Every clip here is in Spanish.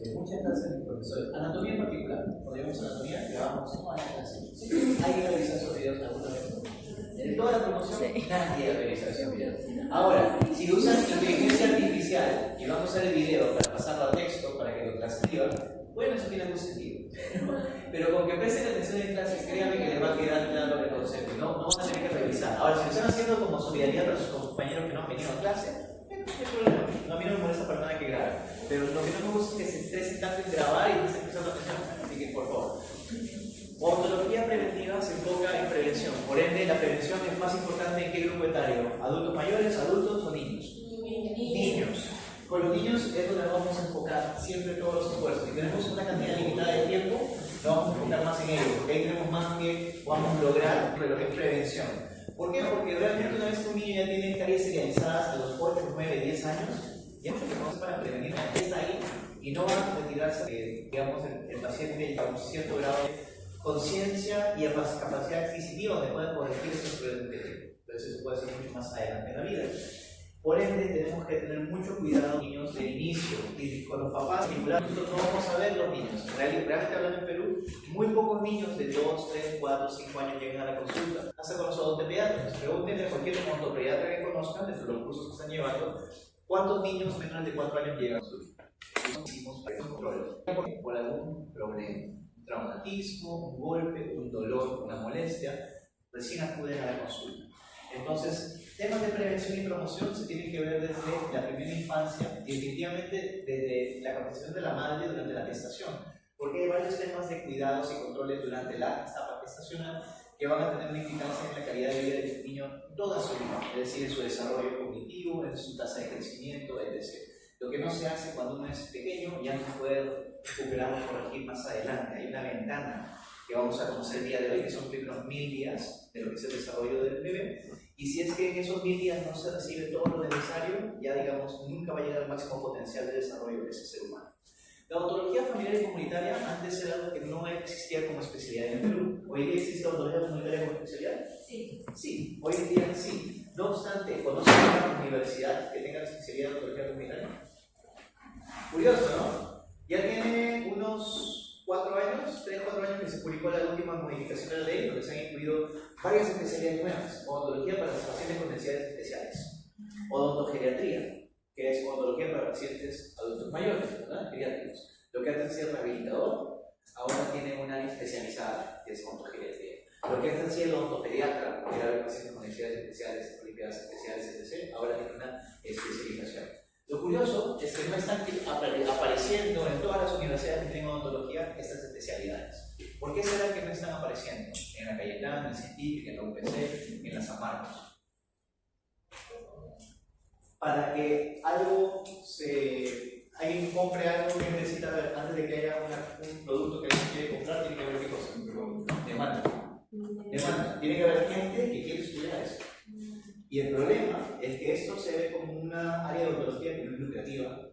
de muchas clases de profesores. Anatomía en particular, cuando llevamos anatomía, llevamos toda la clase. Hay que revisar esos videos alguna vez. En toda la promoción, nadie revisa esos videos. Ahora, si usan inteligencia artificial y vamos a usar el video para pasarlo a texto, para que lo transcriban, bueno, eso tiene algún sentido. Pero con que presten atención en clase, créanme que les va a quedar claro el concepto. No van a tener que revisar. Ahora, si lo están haciendo como solidaridad para sus compañeros que no han venido a clase, no hay problema. A mí no me molesta para nada que graben. Pero lo que no me gusta es que se estresen tanto en grabar y no estén prestando atención. Así que, por favor. Odontología preventiva se enfoca en prevención. Por ende, la prevención es más importante en qué grupo etario. ¿Adultos mayores, adultos o niños? Niños. Con los niños es donde vamos a enfocar siempre todos los esfuerzos. Si tenemos una cantidad limitada de tiempo, no vamos a enfocar más en ello, porque ahí tenemos más que vamos a lograr lo que es prevención. ¿Por qué? Porque realmente una vez que un niño ya tiene caries serializadas a los 8, 9, 10 años, ya mucho que vamos para prevenir, ya está ahí y no va a retirarse, digamos, el paciente a un cierto grado de conciencia y capacidad adquisitiva donde pueda corregir esos problemas que eso se puede hacer mucho más adelante en la vida. Por ende, tenemos que tener mucho cuidado niños de inicio y con los papás vinculados. Nosotros no vamos a ver los niños. Realmente hablando en Perú, muy pocos niños de 2, 3, 4, 5 años llegan a la consulta. Hasta con los odontopediatras. Pregúntenle a cualquier odontopediatra que conozcan, desde los cursos que están llevando, ¿cuántos niños menores de 4 años llegan a consulta? No hicimos control por algún problema. Un traumatismo, un golpe, un dolor, una molestia, recién acuden a la consulta. Entonces, temas de prevención y promoción se tienen que ver desde la primera infancia y definitivamente desde la capacitación de la madre durante la gestación, porque hay varios temas de cuidados y controles durante la etapa gestacional que van a tener una implicancia en la calidad de vida del niño toda su vida, es decir, en su desarrollo cognitivo, en su tasa de crecimiento, etc. Lo que no se hace cuando uno es pequeño ya no se puede recuperar o corregir más adelante. Hay una ventana que vamos a conocer el día de hoy, que son los primeros 1000 días de lo que es el desarrollo del bebé. Y si es que en esos 1000 días no se recibe todo lo necesario, ya digamos, nunca va a llegar al máximo potencial de desarrollo de ese ser humano. La odontología familiar y comunitaria antes era algo que no existía como especialidad en Perú. ¿Hoy día existe la odontología comunitaria como especialidad? Sí. Sí, hoy en día sí. No obstante, ¿conocen una universidad que tenga la especialidad de odontología comunitaria? Curioso, ¿no? Ya tiene unos 4 años, 3-4 años que se publicó la última modificación de la ley donde se han incluido varias especialidades nuevas. Odontología para los pacientes con necesidades especiales. Odontogeriatría, que es odontología para pacientes adultos mayores, ¿verdad? Geriátricos. Lo que antes hacía el rehabilitador, ahora tiene una especializada, que es odontogeriatría. Lo que antes hacía el odontopediatra, que era ver pacientes con necesidades especiales, olimpiadas especiales, etc., ahora tiene una especialización. Lo curioso es que no están apareciendo en todas las universidades que tienen odontología estas especialidades. ¿Por qué será que no están apareciendo? En la Cayetana, en la Científica, en la UPC, en la San Marcos. Para que alguien compre algo que necesita, antes de que haya un producto que alguien quiere comprar, tiene que haber qué cosa? Demanda. Tiene que haber gente que quiere estudiar eso. Y el problema es que esto se ve como una área de odontología que no es lucrativa,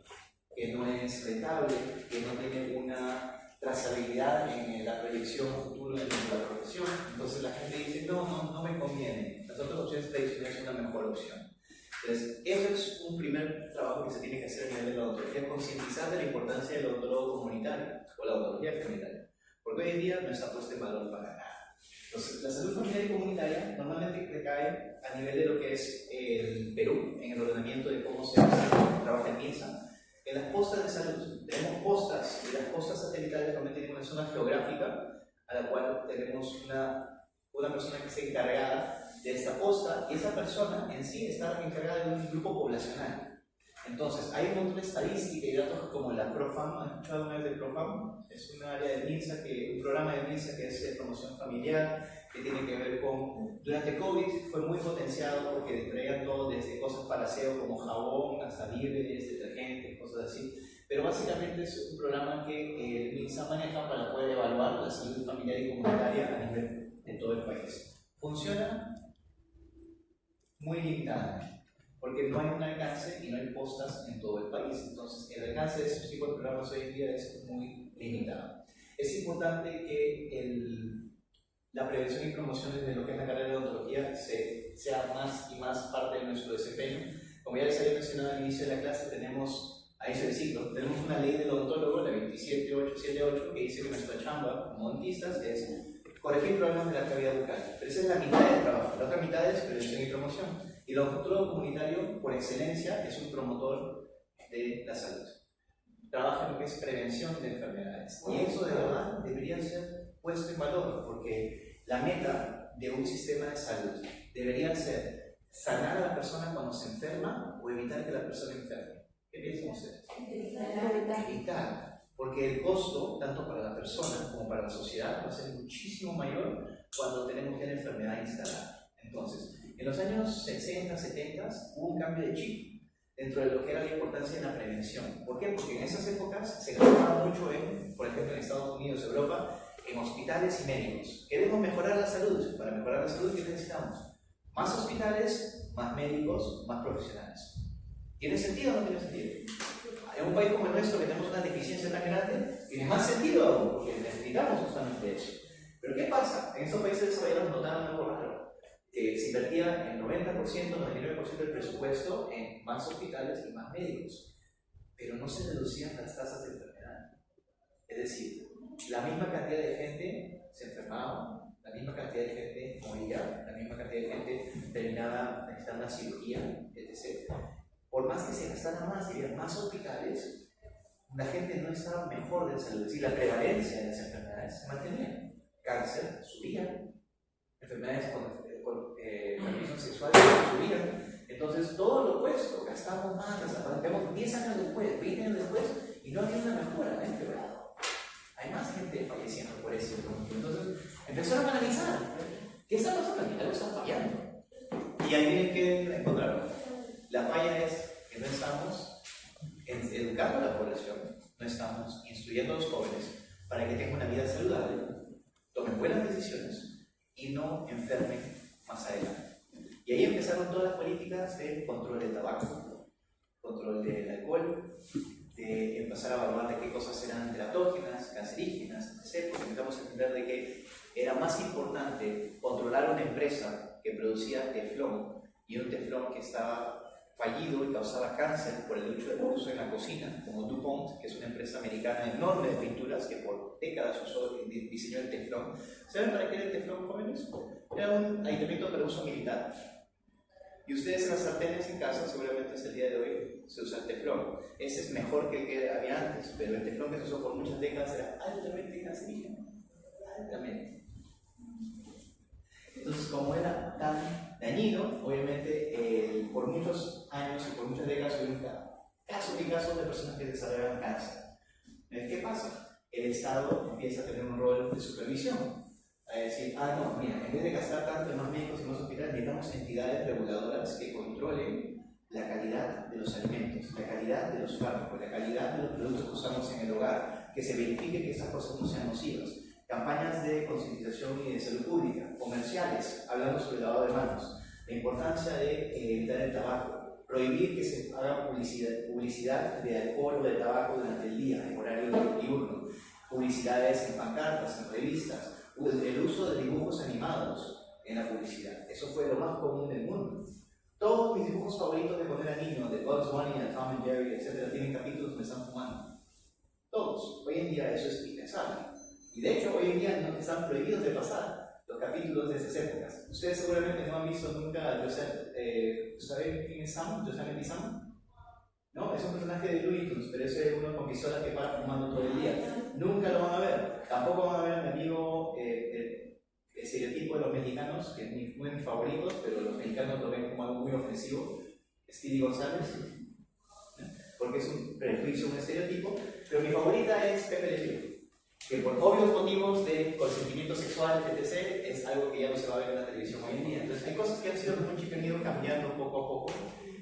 que no es rentable, que no tiene una trazabilidad en la proyección futura de la profesión. Entonces la gente dice, no me conviene. Las otras opciones tradicionales son una mejor opción. Entonces, eso es un primer trabajo que se tiene que hacer a nivel de la odontología, concientizar de la importancia del odontólogo comunitario o la odontología comunitaria. Porque hoy en día no está puesto en valor para nada. Entonces, la salud familiar y comunitaria normalmente recae a nivel de lo que es el Perú, en el ordenamiento de cómo se trabaja en MINSA, en las postas de salud. Tenemos postas, y las postas satelitales realmente tienen una zona geográfica a la cual tenemos una persona que está encargada de esta posta, y esa persona en sí está encargada de un grupo poblacional. Entonces, hay un montón de estadística y datos como la PROFAM. ¿Han escuchado una vez de PROFAM? Es un área de MINSA, un programa de MINSA que es de promoción familiar, que tiene que ver con... Durante COVID fue muy potenciado porque traían todo desde cosas para aseo como jabón, hasta víveres, detergentes, cosas así. Pero básicamente es un programa que el MINSA maneja para poder evaluar la salud familiar y comunitaria a nivel de todo el país. Funciona muy limitadamente, porque no hay un alcance y no hay postas en todo el país. Entonces, el alcance de esos tipos de programas hoy en día es muy limitado. Es importante que la prevención y promoción de lo que es la carrera de odontología sea más y más parte de nuestro desempeño. Como ya les había mencionado al inicio de la clase, tenemos, a inicio del ciclo, tenemos una ley del odontólogo, la 21 878 que dice que nuestra chamba como dentistas es corregir problemas de la cavidad bucal. Pero esa es la mitad del trabajo. La otra mitad es prevención y promoción. Y el odontólogo comunitario, por excelencia, es un promotor de la salud. Trabaja en lo que es prevención de enfermedades. Y eso de verdad debería ser puesto en valor, porque la meta de un sistema de salud debería ser sanar a la persona cuando se enferma o evitar que la persona enferme. ¿Qué piensan ustedes? Evitar. Porque el costo, tanto para la persona como para la sociedad, va a ser muchísimo mayor cuando tenemos ya la enfermedad instalada. Entonces, en los años 60, 70 hubo un cambio de chip dentro de lo que era la importancia de la prevención. ¿Por qué? Porque en esas épocas se gastaba mucho en, por ejemplo, en Estados Unidos, Europa, en hospitales y médicos. Queremos mejorar la salud. Para mejorar la salud, ¿qué necesitamos? Más hospitales, más médicos, más profesionales. ¿Tiene sentido o no tiene sentido? En un país como el nuestro, que tenemos una deficiencia tan grande, tiene más sentido aún, porque necesitamos justamente eso. Pero ¿qué pasa? En estos países desarrollados notaron algo raro. Se invertía el 90%, 99% del presupuesto en más hospitales y más médicos, pero no se reducían las tasas de enfermedad. Es decir, la misma cantidad de gente se enfermaba, la misma cantidad de gente moría, la misma cantidad de gente terminaba necesitando una cirugía, etc. Por más que se gastara más y hubiera más hospitales, la gente no estaba mejor de salud. Es decir, la prevalencia de las enfermedades se mantenía. Cáncer subía, enfermedades con transmisión sexual subían. Entonces, todo lo opuesto, gastamos más, vemos 10 años después, 20 años después, y no había una mejora, ha empeorado. Hay más gente falleciendo por eso. Entonces, empezaron a analizar, ¿qué está pasando aquí? Algo está fallando. Y ahí vienen que encontraron. La falla es que no estamos educando a la población, no estamos instruyendo a los jóvenes para que tengan una vida saludable, tomen buenas decisiones y no enfermen más adelante. Y ahí empezaron todas las políticas de control del tabaco, control del alcohol, de empezar a evaluar de qué cosas eran teratógenas, cancerígenas, etc. Porque empezamos a entender de que era más importante controlar una empresa que producía teflón y un teflón que estaba fallido y causaba cáncer por el hecho de uso en la cocina, como DuPont, que es una empresa americana enorme de pinturas que por décadas diseñó el teflón. ¿Saben para qué era el teflón, jóvenes? Era un aditamento para uso militar. Y ustedes en las sartenes en casa, seguramente hasta el día de hoy, se usa el teflón. Ese es mejor que el que había antes, pero el teflón que se usó por muchas décadas era altamente cancerígeno. Altamente. Entonces, como era tan dañino, obviamente por muchos años y por muchas décadas hubo casos de personas que desarrollaban cáncer. ¿Qué pasa? El Estado empieza a tener un rol de supervisión. A decir, no, mira, en vez de gastar tanto en más médicos y más hospitales, necesitamos entidades reguladoras que controlen la calidad de los alimentos, la calidad de los fármacos, la calidad de los productos que usamos en el hogar, que se verifique que estas cosas no sean nocivas. Campañas de concientización y de salud pública, comerciales, hablando sobre el lavado de manos, la importancia de evitar el tabaco, prohibir que se haga publicidad de alcohol o de tabaco durante el día, en horario diurno, publicidades en pancartas, en revistas, el uso de dibujos animados en la publicidad. Eso fue lo más común del mundo. Todos mis dibujos favoritos de cuando era niño, de Bugs Bunny, de Tom and Jerry, etc., tienen capítulos donde están fumando. Todos. Hoy en día eso es impensable. Y de hecho, hoy en día no están prohibidos de pasar los capítulos de esas épocas. Ustedes seguramente no han visto nunca, ¿saben quién es Sam? ¿Yosemite Sam? ¿No? Es un personaje de Looney Tunes, pero ese es uno con pistolas que para fumando todo el día. Nunca lo van a ver. Tampoco van a ver a mi amigo, el estereotipo de los mexicanos, que es uno de mis favoritos, pero los mexicanos lo ven como algo muy ofensivo, Speedy González, porque es un prejuicio, un estereotipo. Pero mi favorita es Pepe Le Pew, que por obvios motivos de consentimiento sexual, etc., es algo que ya no se va a ver en la televisión hoy en día. Entonces hay cosas que han sido mucho que han ido cambiando poco a poco,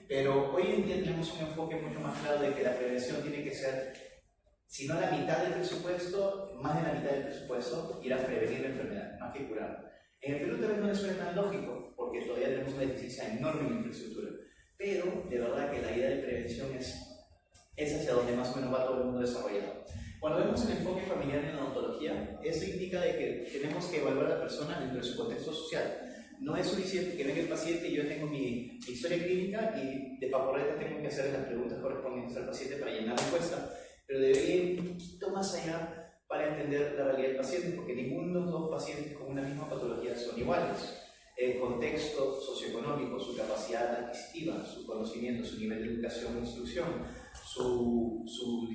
pero hoy en día tenemos un enfoque mucho más claro de que la prevención tiene que ser, si no la mitad del presupuesto, más de la mitad del presupuesto, ir a prevenir la enfermedad, más que curarla. En el Perú tal vez no les suena tan lógico, porque todavía tenemos una deficiencia enorme en infraestructura, pero de verdad que la idea de prevención es hacia donde más o menos va todo el mundo desarrollado. Cuando vemos el enfoque familiar en la odontología, eso indica de que tenemos que evaluar a la persona dentro de su contexto social. No es suficiente que venga el paciente y yo tengo mi historia clínica y de paporreta tengo que hacer las preguntas correspondientes al paciente para llenar la encuesta, pero debería ir un poquito más allá capacidad para entender la realidad del paciente, porque ninguno de los dos pacientes con una misma patología son iguales. El contexto socioeconómico, su capacidad adquisitiva, su conocimiento, su nivel de educación e instrucción, su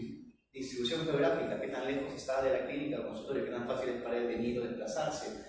distribución geográfica, qué tan lejos está de la clínica o consultorio, qué tan fácil es para él venir o desplazarse,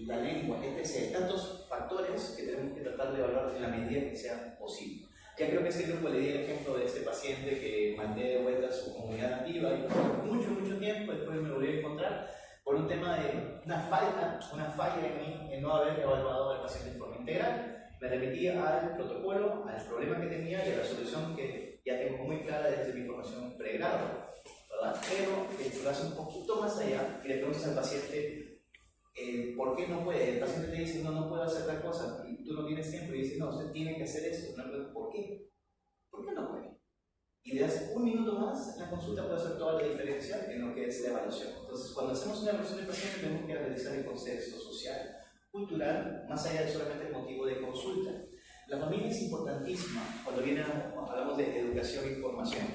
la lengua, etc. Tantos factores que tenemos que tratar de evaluar en la medida que sea posible. Ya creo que ese grupo le di el ejemplo de ese paciente que mandé de vuelta a su comunidad nativa y pasó mucho tiempo, después me volví a encontrar por un tema de una falla en mí en no haber evaluado al paciente de forma integral. Me remití al protocolo, al problema que tenía y a la solución que ya tengo muy clara desde mi formación pregrado, ¿verdad? Pero si vas un poquito más allá y le preguntas al paciente ¿por qué no puede? El paciente te dice, no puedo hacer tal cosa, y tú no tienes tiempo y dices, no, usted tiene que hacer esto. ¿Por qué? ¿Por qué no puede? Y le das un minuto más, la consulta puede hacer toda la diferencia en lo que es la evaluación. Entonces, cuando hacemos una evaluación del paciente, tenemos que analizar el contexto social, cultural, más allá de solamente el motivo de consulta. La familia es importantísima cuando hablamos de educación y formación.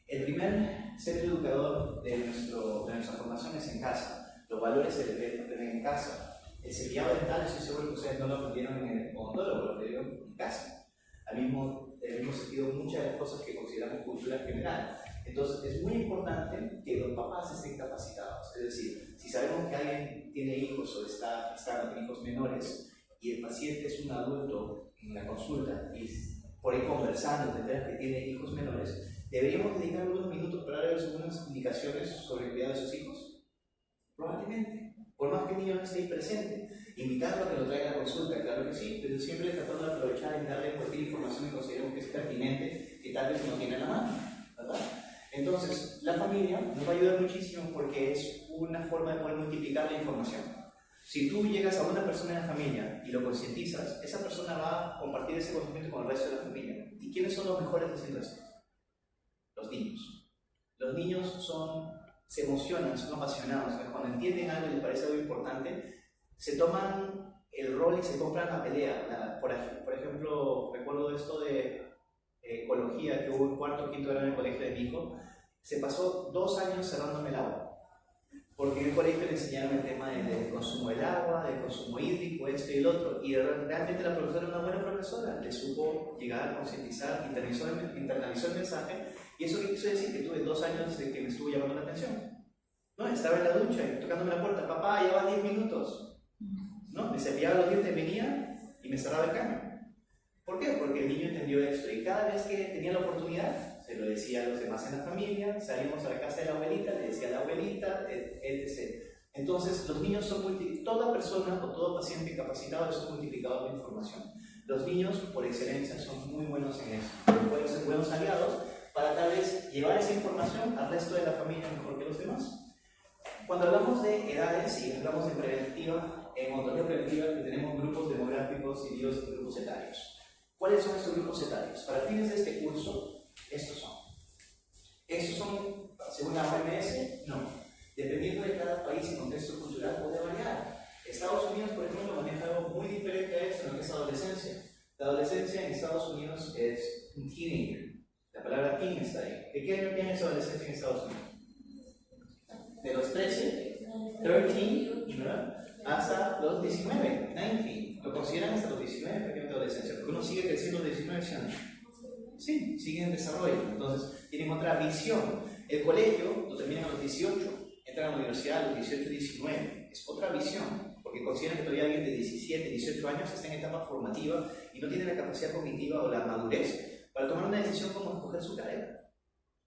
El primer centro educador de nuestra formación es en casa. Los valores se deben aprender en casa. El cepillado dental, estoy seguro que ustedes no lo aprendieron en el odontólogo, lo aprendieron en casa. Al mismo sentido, muchas de las cosas que consideramos cultura general. Entonces, es muy importante que los papás estén capacitados. Es decir, si sabemos que alguien tiene hijos o está con hijos menores y el paciente es un adulto en la consulta y por ahí conversando, te enteras que tiene hijos menores, ¿deberíamos dedicar unos minutos para darles algunas indicaciones sobre el cuidado de sus hijos? Probablemente, por más que el niño no esté ahí presente, invitarlo a que lo traiga a la consulta, claro que sí, pero siempre tratando de aprovechar y darle cualquier información que consideremos que es pertinente, que tal vez no tiene a la mano, ¿verdad? Entonces, la familia nos va a ayudar muchísimo porque es una forma de poder multiplicar la información. Si tú llegas a una persona en la familia y lo concientizas, esa persona va a compartir ese conocimiento con el resto de la familia. ¿Y quiénes son los mejores haciendo esto? Los niños. Los niños se emocionan, son apasionados. Cuando entienden algo y les parece algo importante, se toman el rol y se compran la pelea. Por ejemplo, recuerdo esto de ecología que hubo en cuarto o quinto grado en el colegio de mi hijo. Se pasó 2 años cerrándome el agua. Porque en el colegio le enseñaron el tema del consumo del agua, del consumo hídrico, esto y el otro. Y realmente la profesora era una buena profesora. Le supo llegar a concientizar, internalizó el mensaje. Y eso que quiso decir que tuve 2 años de que me estuvo llamando la atención. ¿No? Estaba en la ducha y tocándome la puerta. Papá, lleva 10 minutos. ¿No? Me cepillaba los dientes, venía y me cerraba el caño. ¿Por qué? Porque el niño entendió esto. Y cada vez que tenía la oportunidad, se lo decía a los demás en la familia, salimos a la casa de la abuelita, le decía a la abuelita, etc. Entonces, los niños son toda persona o todo paciente capacitado es un multiplicador de información. Los niños, por excelencia, son muy buenos en eso. Pueden ser buenos aliados para tal vez llevar esa información al resto de la familia mejor que los demás. Cuando hablamos de edades y hablamos de preventiva, en ontología preventiva tenemos grupos demográficos y grupos etarios. ¿Cuáles son estos grupos etarios? Para fines de este curso, estos son, según la OMS, no. Dependiendo de cada país y contexto cultural puede variar. Estados Unidos, por ejemplo, maneja algo muy diferente a esto en lo que es adolescencia. La adolescencia en Estados Unidos es un teenager. La palabra teen está ahí. ¿De qué año tiene esa adolescencia en Estados Unidos? De los 13, ¿verdad? Hasta los 19, 19. Lo consideran hasta los 19 prácticamente adolescencia, porque uno sigue creciendo a los 19 años. Sí, sigue en desarrollo, entonces tienen otra visión. El colegio lo terminan a los 18, entran a la universidad a los 18, 19. Es otra visión, porque consideran que todavía alguien de 17, 18 años está en etapa formativa y no tiene la capacidad cognitiva o la madurez para tomar una decisión como escoger su carrera.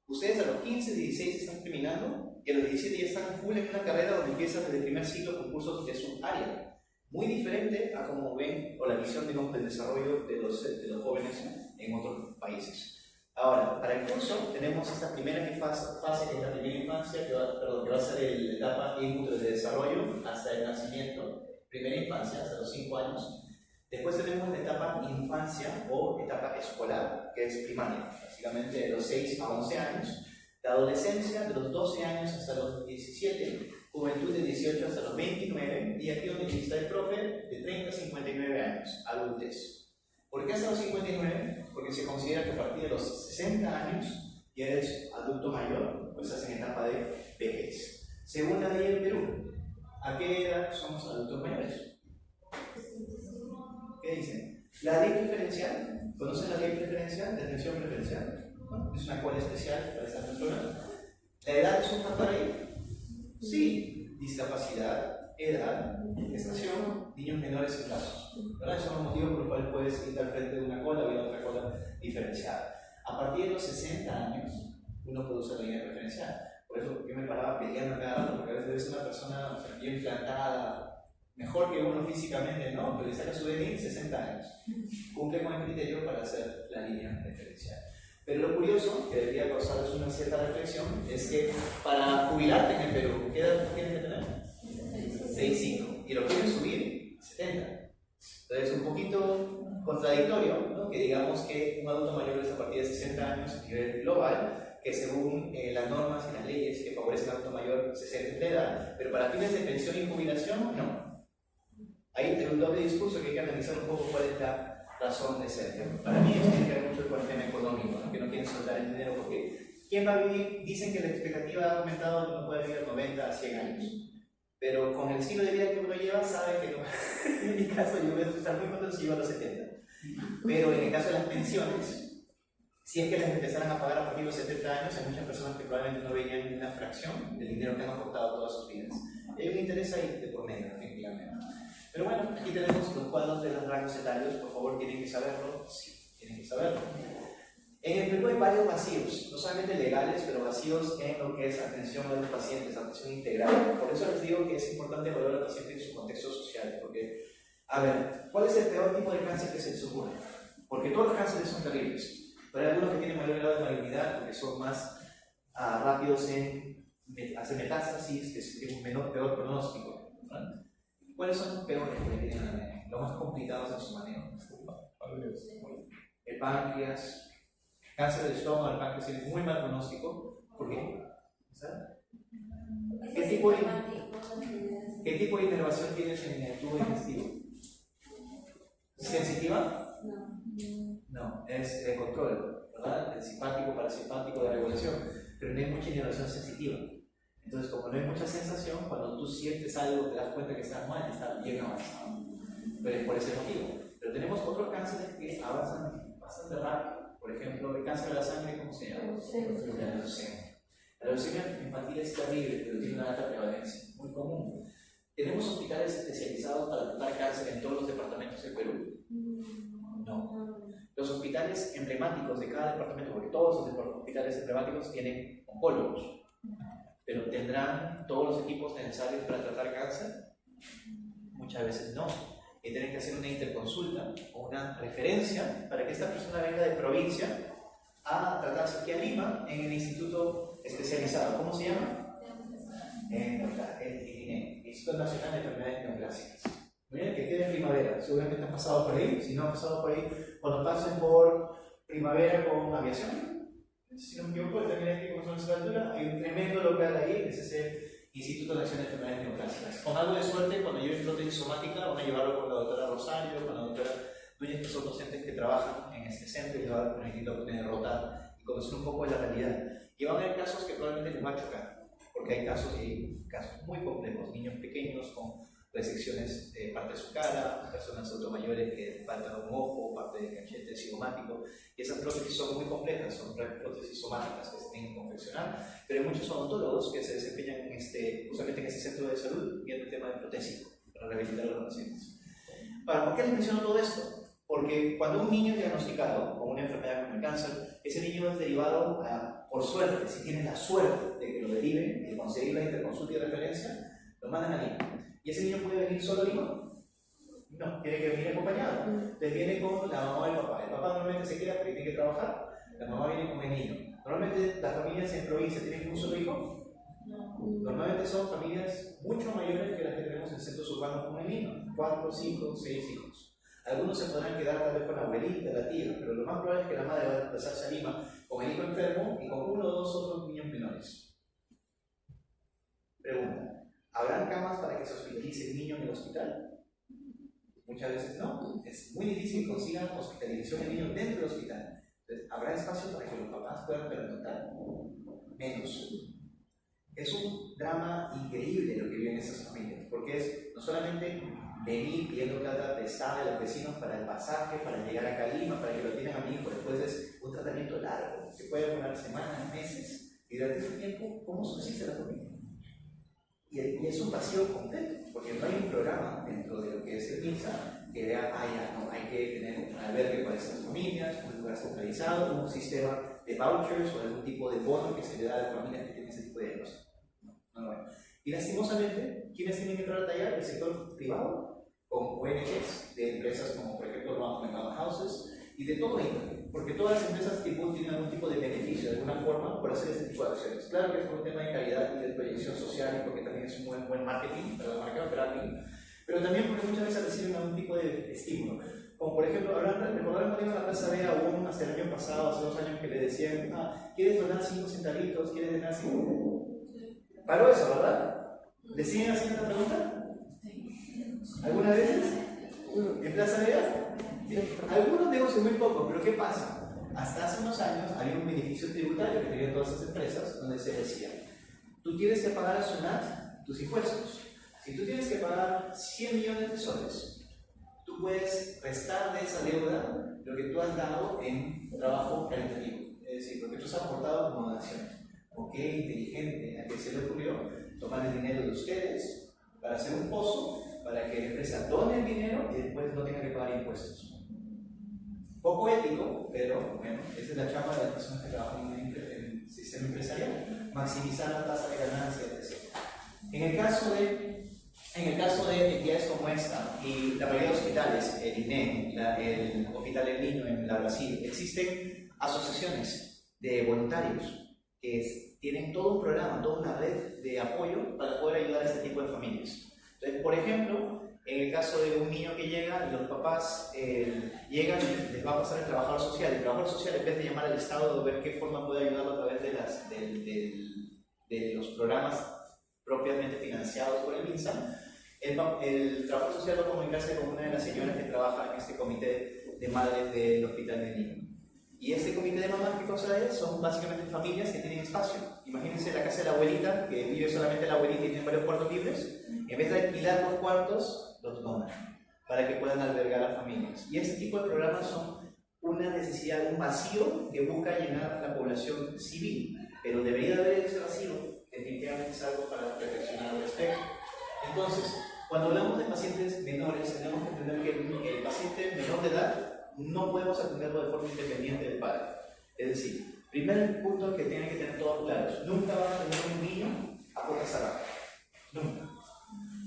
Ustedes a los 15, 16 están terminando y a los 17 ya están full en una carrera donde empiezan desde el primer ciclo con cursos de su área. Muy diferente a como ven o la visión del desarrollo de los jóvenes en otros países. Ahora, para el curso tenemos esta primera fase de la primera infancia, que va a ser la etapa input de desarrollo hasta el nacimiento, primera infancia hasta los 5 años. Después tenemos la etapa infancia o etapa escolar, que es primaria, básicamente de los 6 a 11 años. La adolescencia de los 12 años hasta los 17, juventud de 18 hasta los 29, y aquí donde está el profe, de 30 a 59 años, adultez. ¿Por qué hasta los 59? Porque se considera que a partir de los 60 años ya eres adulto mayor, pues estás en etapa de Según la ley del Perú, ¿a qué edad somos adultos mayores? ¿Qué dicen? La ley preferencial, ¿conocen la ley preferencial de atención preferencial? ¿No? Es una cola especial para estas personas. ¿La edad es un factor ahí? Sí, discapacidad, edad, gestación, niños menores y plazos. ¿Verdad? Esos son los motivos por los cuales puedes ir al frente de una cola o ir a otra cola diferenciada. A partir de los 60 años, uno puede usar la línea preferencial. Por eso yo me paraba peleando cada rato, porque a veces debe ser una persona, o sea, bien plantada, mejor que uno físicamente, ¿no? Pero le saca su DNI 60 años. Cumple con el criterio para hacer la línea preferencial. Pero lo curioso, que debería causarles una cierta reflexión, es que para jubilarte en el Perú, ¿qué edad tienes que tener? 65. Y lo quieren subir 70. Entonces es un poquito contradictorio, ¿no? Que digamos que un adulto mayor es a partir de 60 años a nivel global, que según las normas y las leyes que favorecen al adulto mayor 60 es la edad, pero para fines de pensión y jubilación, no. Ahí hay un doble discurso que hay que analizar un poco cuál es la razón de ser. Para mí eso tiene que ver mucho con el tema económico, ¿no? Que no quieren soltar el dinero porque ¿quién va a vivir? Dicen que la expectativa ha aumentado, que uno puede vivir 90 a 100 años. Pero con el estilo de vida que uno lleva, sabe que no. En mi caso, yo voy a estar muy contento si llego a los 70. Pero en el caso de las pensiones, si es que las empezaran a pagar a partir de los 70 años, hay muchas personas que probablemente no veían ni una fracción del dinero que han aportado todas sus vidas. Hay un interés ahí de por medio, definitivamente. Pero bueno, aquí tenemos los cuadros de los rangos etarios, por favor, tienen que saberlo. Sí, tienen que saberlo. En el Perú hay varios vacíos, no solamente legales, pero vacíos en lo que es atención a los pacientes, atención integral. Por eso les digo que es importante evaluar al paciente en su contexto social, porque, a ver, ¿cuál es el peor tipo de cáncer que se les ocurre? Porque todos los cánceres son terribles, pero hay algunos que tienen mayor grado de malignidad, porque son más rápidos en hacer metástasis, que es un peor pronóstico, ¿verdad? ¿Cuáles son los peores que tienen los más complicados en su manejo? El páncreas. Cáncer del estómago, el páncreas tiene muy mal pronóstico. ¿Por qué? ¿Qué tipo de inervación tienes en el tubo digestivo? ¿Sensitiva? No, es de control, ¿verdad? El simpático, parasimpático, de regulación. Pero no hay mucha inervación sensitiva. Entonces, como no hay mucha sensación, cuando tú sientes algo, te das cuenta que estás mal, está bien avanzado. Pero es por ese motivo. Pero tenemos otros cánceres que avanzan bastante rápido. Por ejemplo, el cáncer de la sangre, ¿cómo se llama? La leucemia. La leucemia infantil es terrible, pero tiene una alta prevalencia, muy común. ¿Tenemos hospitales especializados para tratar cáncer en todos los departamentos del Perú? No. Los hospitales emblemáticos de cada departamento, porque todos los hospitales emblemáticos tienen oncólogos, pero ¿tendrán todos los equipos necesarios para tratar cáncer? Muchas veces no. Y tienen que hacer una interconsulta o una referencia para que esta persona venga de provincia a tratarse aquí a Lima en el instituto especializado. ¿Cómo se llama? El Instituto Nacional de Enfermedades Neoplásicas. Miren que queda en Primavera, seguramente han pasado por ahí. Si no han pasado por ahí, cuando pasen por Primavera con aviación, si no me equivoco, también aquí con esa altura, hay un tremendo local ahí, es ese Instituto Nacional de Enfermedades Neoplásicas. Con algo de suerte, cuando lleven prótesis somática, van a llevarlo con la doctora Rosario, con la doctora Núñez, que son docentes que trabajan en este centro y van a permitir la oportunidad de rotar y conocer un poco de la realidad. Y van a haber casos que probablemente les va a chocar, porque hay casos muy complejos, niños pequeños con resecciones de parte de su cara, personas adultos mayores que faltan un ojo, parte del cachete cigomático, y esas prótesis son muy complejas, son prótesis somáticas que se tienen que confeccionar, pero hay muchos odontólogos que se desempeñan justamente en este centro de salud viendo el tema de protésico para rehabilitar a los pacientes. ¿Por qué les menciono todo esto? Porque cuando un niño es diagnosticado con una enfermedad como el cáncer, ese niño es derivado por suerte, si tienen la suerte de que lo deriven, de conseguir la interconsulta y referencia, lo mandan a Lima. ¿Y ese niño puede venir solo a Lima? No, tiene que venir acompañado. Entonces viene con la mamá y el papá. El papá normalmente se queda porque tiene que trabajar, la mamá viene con el niño. Normalmente las familias en provincia tienen un solo hijo. Normalmente son familias mucho mayores que las que tenemos en centros urbanos como en Lima, 4, 5, 6 hijos. Algunos se podrán quedar tal vez con la abuelita, la tía, pero lo más probable es que la madre va a desplazarse a Lima con el hijo enfermo y con uno o dos otros niños menores. Pregunta: ¿habrán camas para que se hospitalice el niño en el hospital? Muchas veces no. Es muy difícil que consigan hospitalización del niño dentro del hospital. Entonces, ¿habrá espacio para que los papás puedan pernoctar? Menos. Es un drama increíble lo que viven esas familias, porque es no solamente venir pidiendo plata prestada de los vecinos para el pasaje, para llegar acá a Lima, para que lo tengan a mi hijo, después es un tratamiento largo, que puede demorar semanas, meses, y durante ese tiempo, ¿cómo subsiste la familia? Y es un vacío completo, porque no hay un programa dentro de lo que es el MINSA que vea, ya, no, hay que tener un albergue para estas familias, un lugar centralizado, un sistema de vouchers o algún tipo de bono que se le da a las familias que tienen ese tipo de cosas. No lo hay. Y lastimosamente, ¿quiénes tienen que entrar a tallar? El sector privado, con ONGs, de empresas como por ejemplo Random Houses, y de todo índole, porque todas las empresas tipo tienen algún tipo de beneficio de alguna forma por hacer este tipo de acciones. Claro que es por un tema de calidad y de proyección social y porque también es un buen marketing para la marca branding, pero también porque muchas veces reciben algún tipo de estímulo. Como por ejemplo, recordarán cuando iba a la Plaza Vea, hubo hasta el año pasado, hace 2 años, que le decían, ¿quieres donar 5 centavitos? ¿Quieres donar 5? Paró eso, ¿verdad? ¿Le siguen haciendo esta pregunta? ¿Algunas veces? ¿En Plaza Vea? Algunos negocios muy pocos, pero ¿qué pasa? Hasta hace unos años había un beneficio tributario que tenían todas esas empresas donde se decía, tú tienes que pagar a SUNAT tus impuestos. Si tú tienes que pagar 100 millones de soles, tú puedes restar de esa deuda lo que tú has dado en trabajo caritativo, es decir, lo que tú has aportado como donaciones. ¿Ok? Inteligente, a que se le ocurrió tomar el dinero de ustedes para hacer un pozo, para que la empresa done el dinero y después no tenga que pagar impuestos. Poco ético, pero bueno, esa es la chamba de las personas que trabajan en el sistema empresarial, maximizar la tasa de ganancia, etc. En el caso de entidades como esta y la mayoría de hospitales, el INEM, el Hospital del Niño en la Brasil, existen asociaciones de voluntarios que tienen todo un programa, toda una red de apoyo para poder ayudar a este tipo de familias. Entonces, por ejemplo, en el caso de un niño que llega, los papás llegan y les va a pasar el trabajador social. El trabajador social, en vez de llamar al Estado, de ver qué forma puede ayudarlo a través de los programas propiamente financiados por el MINSA, el trabajador social va a comunicarse con una de las señoras que trabaja en este comité de madres del Hospital del Niño. Y este comité de mamás, ¿qué cosa es? Son básicamente familias que tienen espacio. Imagínense la casa de la abuelita, que vive solamente la abuelita y tiene varios cuartos libres. En vez de alquilar los cuartos, los donan para que puedan albergar a familias. Y este tipo de programas son una necesidad, un vacío que busca llenar la población civil. Pero debería haber ese vacío, que definitivamente es algo para reflexionar al respecto. Entonces, cuando hablamos de pacientes menores, tenemos que entender que el paciente menor de edad no podemos atenderlo de forma independiente del padre. Es decir, primer punto que tienen que tener todos claros: nunca van a tener un niño a puerta cerrada. Nunca.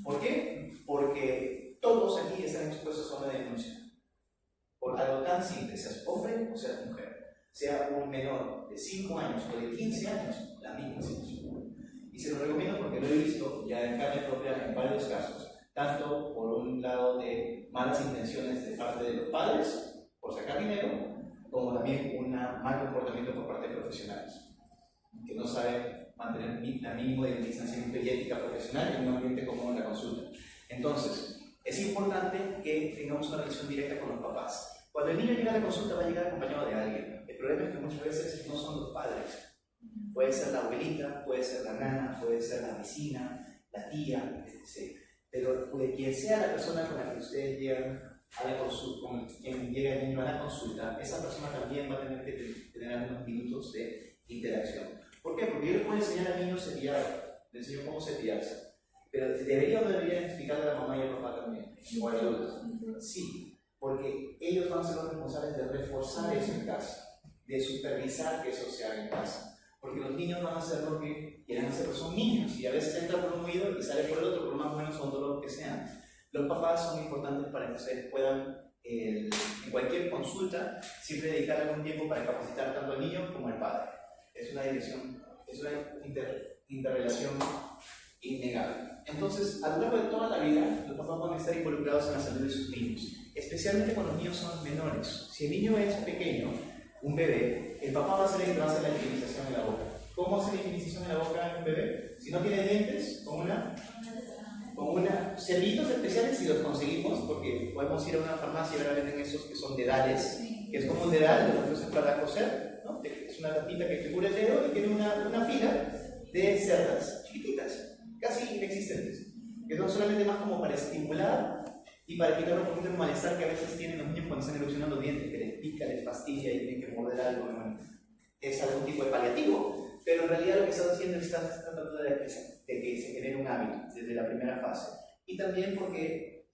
¿Por qué? Porque todos aquí están expuestos a una denuncia. Por algo tan simple, seas hombre o seas mujer. Sea un menor de 5 años o de 15 años, la misma situación. Y se lo recomiendo porque lo he visto ya en carne propia en varios casos. Tanto por un lado de malas intenciones de parte de los padres, por sacar dinero, como también un mal comportamiento por parte de profesionales, que no saben mantener la mínimo de distanciamiento y ética profesional en un ambiente como la consulta. Entonces, es importante que tengamos una relación directa con los papás. Cuando el niño llega a la consulta, va a llegar acompañado de alguien. El problema es que muchas veces no son los padres. Puede ser la abuelita, puede ser la nana, puede ser la vecina, la tía, etc. Pero quien sea la persona con la que ustedes llegan a la consulta, con quien llega el niño a la consulta, esa persona también va a tener que tener algunos minutos de interacción. ¿Por qué? Porque yo le puedo enseñar al niño a cepillar, le enseño cómo cepillarse, pero debería o no debería explicarle a la mamá y al papá también, o a ellos. Sí, porque ellos van a ser los responsables de reforzar eso en casa, de supervisar que eso se haga en casa. Porque los niños van a hacer lo que quieren hacer, porque son niños, y a veces entra por un oído y sale por el otro, por más o menos son dolor que sean. Los papás son importantes para que ustedes puedan, en cualquier consulta, siempre dedicar algún tiempo para capacitar tanto al niño como al padre. Es una dirección, es una interrelación innegable. Entonces, a lo largo de toda la vida, los papás van a estar involucrados en la salud de sus niños, especialmente cuando los niños son menores. Si el niño es pequeño, un bebé, el papá va a hacer la higienización en la boca. ¿Cómo hace la higienización en la boca en un bebé? Si no tiene dientes, con cerditos especiales, si los conseguimos, porque podemos ir a una farmacia y ahora venden esos que son dedales, que es como un dedal, lo que usan para coser, ¿no? Es una tapita que te cubre el dedo y tiene una fila de cerdas chiquititas, casi inexistentes, que son solamente más como para estimular y para quitar un poquito el malestar que a veces tienen los niños cuando están erupcionando los dientes, que les pica, les fastidia y tienen que morder algo. Bueno, es algún tipo de paliativo, pero en realidad lo que estás haciendo es estás tratando de que se genere un hábito desde la primera fase. Y también porque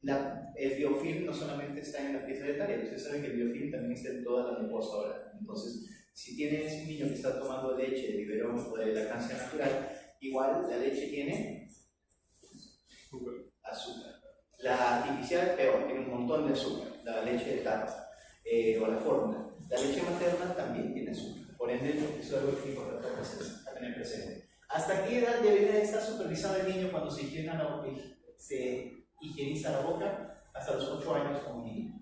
el biofilm no solamente está en la pieza dentaria, ustedes saben que el biofilm también está en toda la mucosa ahora. Entonces, si tienes un niño que está tomando leche de biberón o de lactancia natural, igual la leche tiene azúcar. La artificial, peor, tiene un montón de azúcar, la leche de tarro o la fórmula. La leche materna también tiene azúcar. Por ende, eso es algo que es importante a tener presente. ¿Hasta qué edad debería estar supervisado el niño cuando se higieniza la boca? Hasta los 8 años como niño.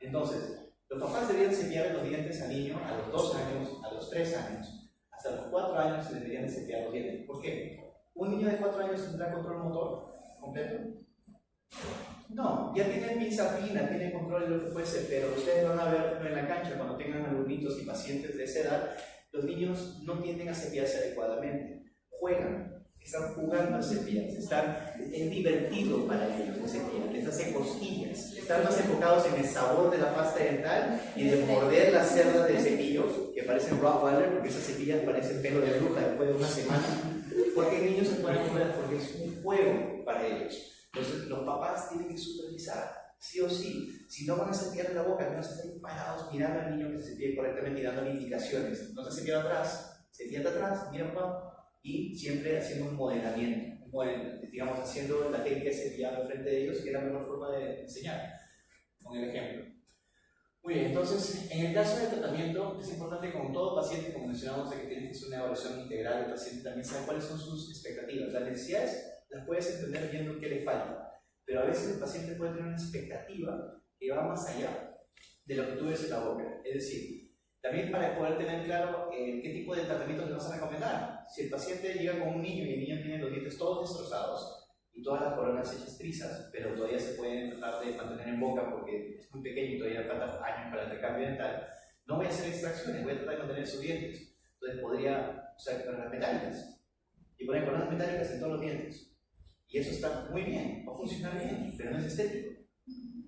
Entonces, los papás deberían cepillar los dientes al niño a los 2 años, a los 3 años, hasta los 4 años se deberían cepillar los dientes. ¿Por qué? ¿Un niño de 4 años tendrá control motor completo? No, ya tiene pinza fina, tiene control de lo que puede ser, pero ustedes van a ver en la cancha cuando tengan alumnitos y pacientes de esa edad, los niños no tienden a cepillarse adecuadamente, juegan, están jugando a cepillarse, es divertido para ellos el cepillar, les hace cosquillas, están más enfocados en el sabor de la pasta dental y de morder las cerdas del cepillo, que parecen Rottweiler, porque esas cepillas parecen pelo de bruja después de una semana. Porque el niño se puede mover, porque es un juego para ellos. Entonces, los papás tienen que supervisar, sí o sí. Si no van a cepillar la boca, al menos estén parados mirando al niño que se cepille correctamente y dándole indicaciones. No se cepilla atrás, cepilla atrás, mira papá, y siempre haciendo un modelamiento, digamos, haciendo la técnica de cepillado enfrente de ellos, que es la mejor forma de enseñar, con el ejemplo. Muy bien, entonces, en el caso de tratamiento, es importante con todo paciente, como mencionamos, de que tiene que hacer una evaluación integral del paciente, también saber cuáles son sus expectativas. Las necesidades las puedes entender viendo qué le falta, pero a veces el paciente puede tener una expectativa que va más allá de lo que tú ves en la boca. Es decir, también para poder tener claro qué tipo de tratamiento le vas a recomendar. Si el paciente llega con un niño y el niño tiene los dientes todos destrozados, y todas las coronas hechas trizas, pero todavía se pueden tratar de mantener en boca porque es muy pequeño y todavía falta años para el recambio dental, no voy a hacer extracciones, voy a tratar de mantener sus dientes. Entonces podría usar coronas metálicas y poner coronas metálicas en todos los dientes. Y eso está muy bien, va a funcionar bien, pero no es estético.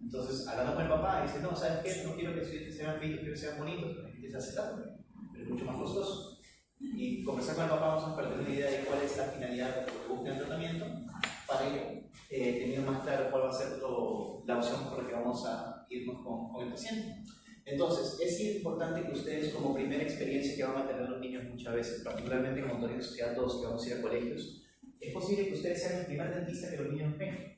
Entonces, hablando con el papá, dice, no, ¿sabes qué? No quiero que sus dientes sean feos, quiero que sean bonitos, pero empieza a aceptarlo, pero es mucho más costoso. Y conversar con el papá vamos a tener una idea de cuál es la finalidad de lo que busca el tratamiento, para ello, teniendo más claro cuál va a ser la opción por la que vamos a irnos con el paciente. Entonces, es importante que ustedes, como primera experiencia que van a tener los niños muchas veces, particularmente en Montoría Sociedad 2, que vamos a ir a colegios, es posible que ustedes sean el primer dentista que los niños ven.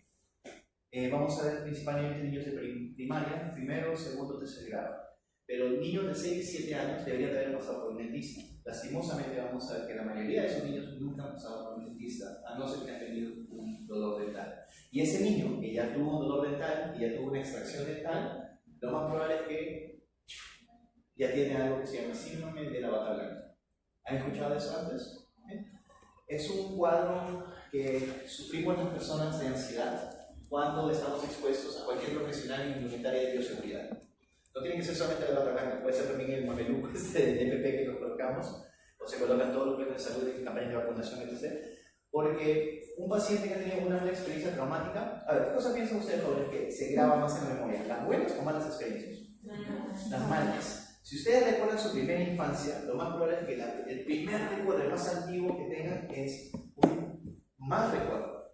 Vamos a ver principalmente niños de primaria, primero, segundo, tercer grado. Pero niños de 6 y 7 años deberían de haber pasado por un dentista. Lastimosamente vamos a ver que la mayoría de esos niños nunca han pasado por un dentista, a no ser que hayan tenido un dolor dental. Y ese niño que ya tuvo un dolor dental y ya tuvo una extracción dental, lo más probable es que ya tiene algo que se llama síndrome de la bata blanca. ¿Han escuchado de eso antes? Es un cuadro que sufrimos las personas de ansiedad cuando estamos expuestos a cualquier profesional indumentaria de bioseguridad. No tiene que ser solamente la bata blanca, puede ser también el mameluco de EPP que nos colocamos, o se colocan todos los planes de salud en campañas de vacunación, etc. Porque un paciente que ha tenido una mala experiencia traumática, a ver, ¿qué cosa piensan ustedes jóvenes que se graba más en la memoria? ¿Las buenas o malas experiencias? Las malas. Si ustedes recuerdan su primera infancia, lo más probable es que el primer recuerdo, el más antiguo que tengan, es un mal recuerdo,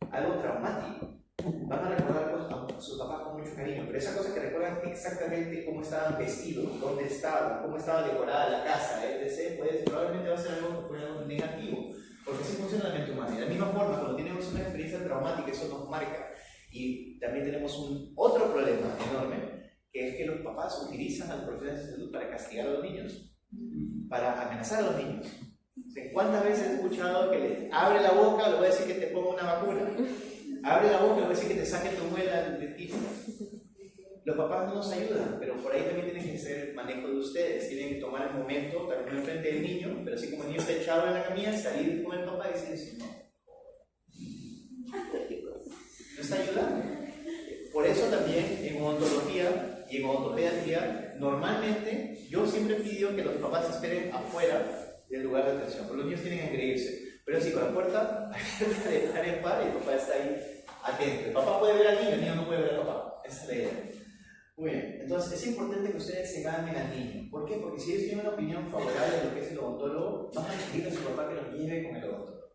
algo traumático. Van a recordar a sus papás con mucho cariño, pero esa cosa que recuerdan exactamente cómo estaban vestidos, dónde estaban, cómo estaba decorada la casa, etc., pues probablemente va a ser algo que fue algo negativo, porque así funciona la mente humana. Y de la misma forma, cuando tenemos una experiencia traumática, eso nos marca. Y también tenemos otro problema enorme, que es que los papás utilizan a los profesionales de salud para castigar a los niños, para amenazar a los niños. ¿Cuántas veces he escuchado que le abre la boca, le voy a decir que te ponga una vacuna? Abre la boca, le voy a decir que te saque tu muela del dentista. Los papás no nos ayudan, pero por ahí también tienen que ser el manejo de ustedes. Tienen que tomar el momento, también enfrente del niño, pero así como el niño está echado en la camilla, salir con el papá y decir, no. ¿No está ayudando? Por eso también en odontología y en odontopediatría, normalmente yo siempre pido que los papás esperen afuera del lugar de atención, porque los niños tienen que engreírse. Pero sí, con la puerta abierta de par en par y el papá está ahí atento. El papá puede ver al niño, el niño no puede ver al papá. Esa es la idea. Muy bien, entonces es importante que ustedes se ganen al niño. ¿Por qué? Porque si ellos tienen una opinión favorable de lo que es el odontólogo, van a pedirle a su papá que los lleve con el odontólogo.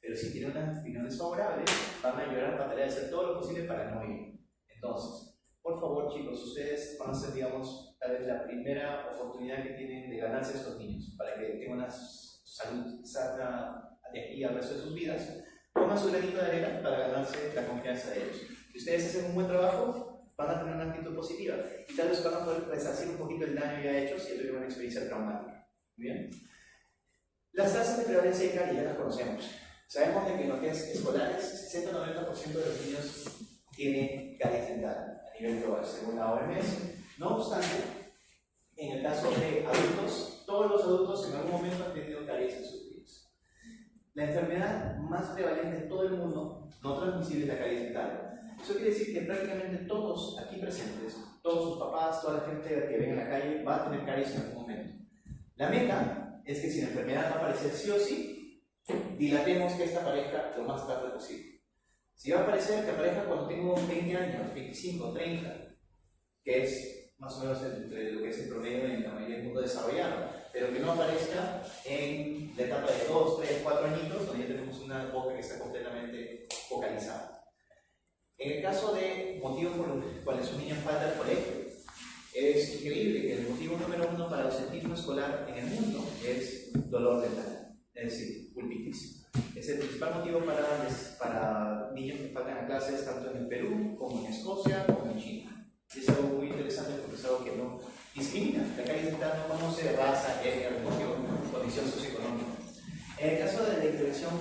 Pero si tienen unas opiniones favorables, van a llorar, van a hacer todo lo posible para no ir. Entonces, por favor, chicos, ustedes van a ser, digamos, tal vez la primera oportunidad que tienen de ganarse a estos niños, para que tengan una salud sana de aquí al resto de sus vidas. Pongan su granito de arena para ganarse la confianza de ellos. Si ustedes hacen un buen trabajo, van a tener una actitud positiva y tal vez van a poder resarcir un poquito el daño ya hecho si tuvieron una experiencia traumática. Bien. Las tasas de prevalencia de caries ya las conocemos. Sabemos de que en lo que es escolares, 60-90% de los niños tienen caries dental a nivel global, según la OMS. No obstante, en el caso de adultos, todos los adultos en algún momento han tenido caries en sus vidas. La enfermedad más prevalente en todo el mundo, no transmisible, es la caries dental. Eso quiere decir que prácticamente todos aquí presentes, todos sus papás, toda la gente que ven en la calle va a tener caries en algún momento. La meta es que si la enfermedad va a aparecer sí o sí, dilatemos que esta aparezca lo más tarde posible. Si va a aparecer, que aparezca cuando tengo 20 años, 25, 30, que es más o menos entre lo que es el promedio en la mayoría del mundo desarrollado, pero que no aparezca en la etapa de 2, 3, 4 añitos, donde ya tenemos una boca que está completamente focalizada. En el caso de motivos por los cuales un niño falta al colegio, es increíble que el motivo número 1 para el ausentismo escolar en el mundo es dolor dental, es decir, pulpitis. Es el principal motivo para niños que faltan a clases tanto en el Perú, como en Escocia, como en China. Es algo muy interesante porque es algo que no discrimina. La caries dental no conoce raza, etnia, religión, condición socioeconómica. En el caso de la intervención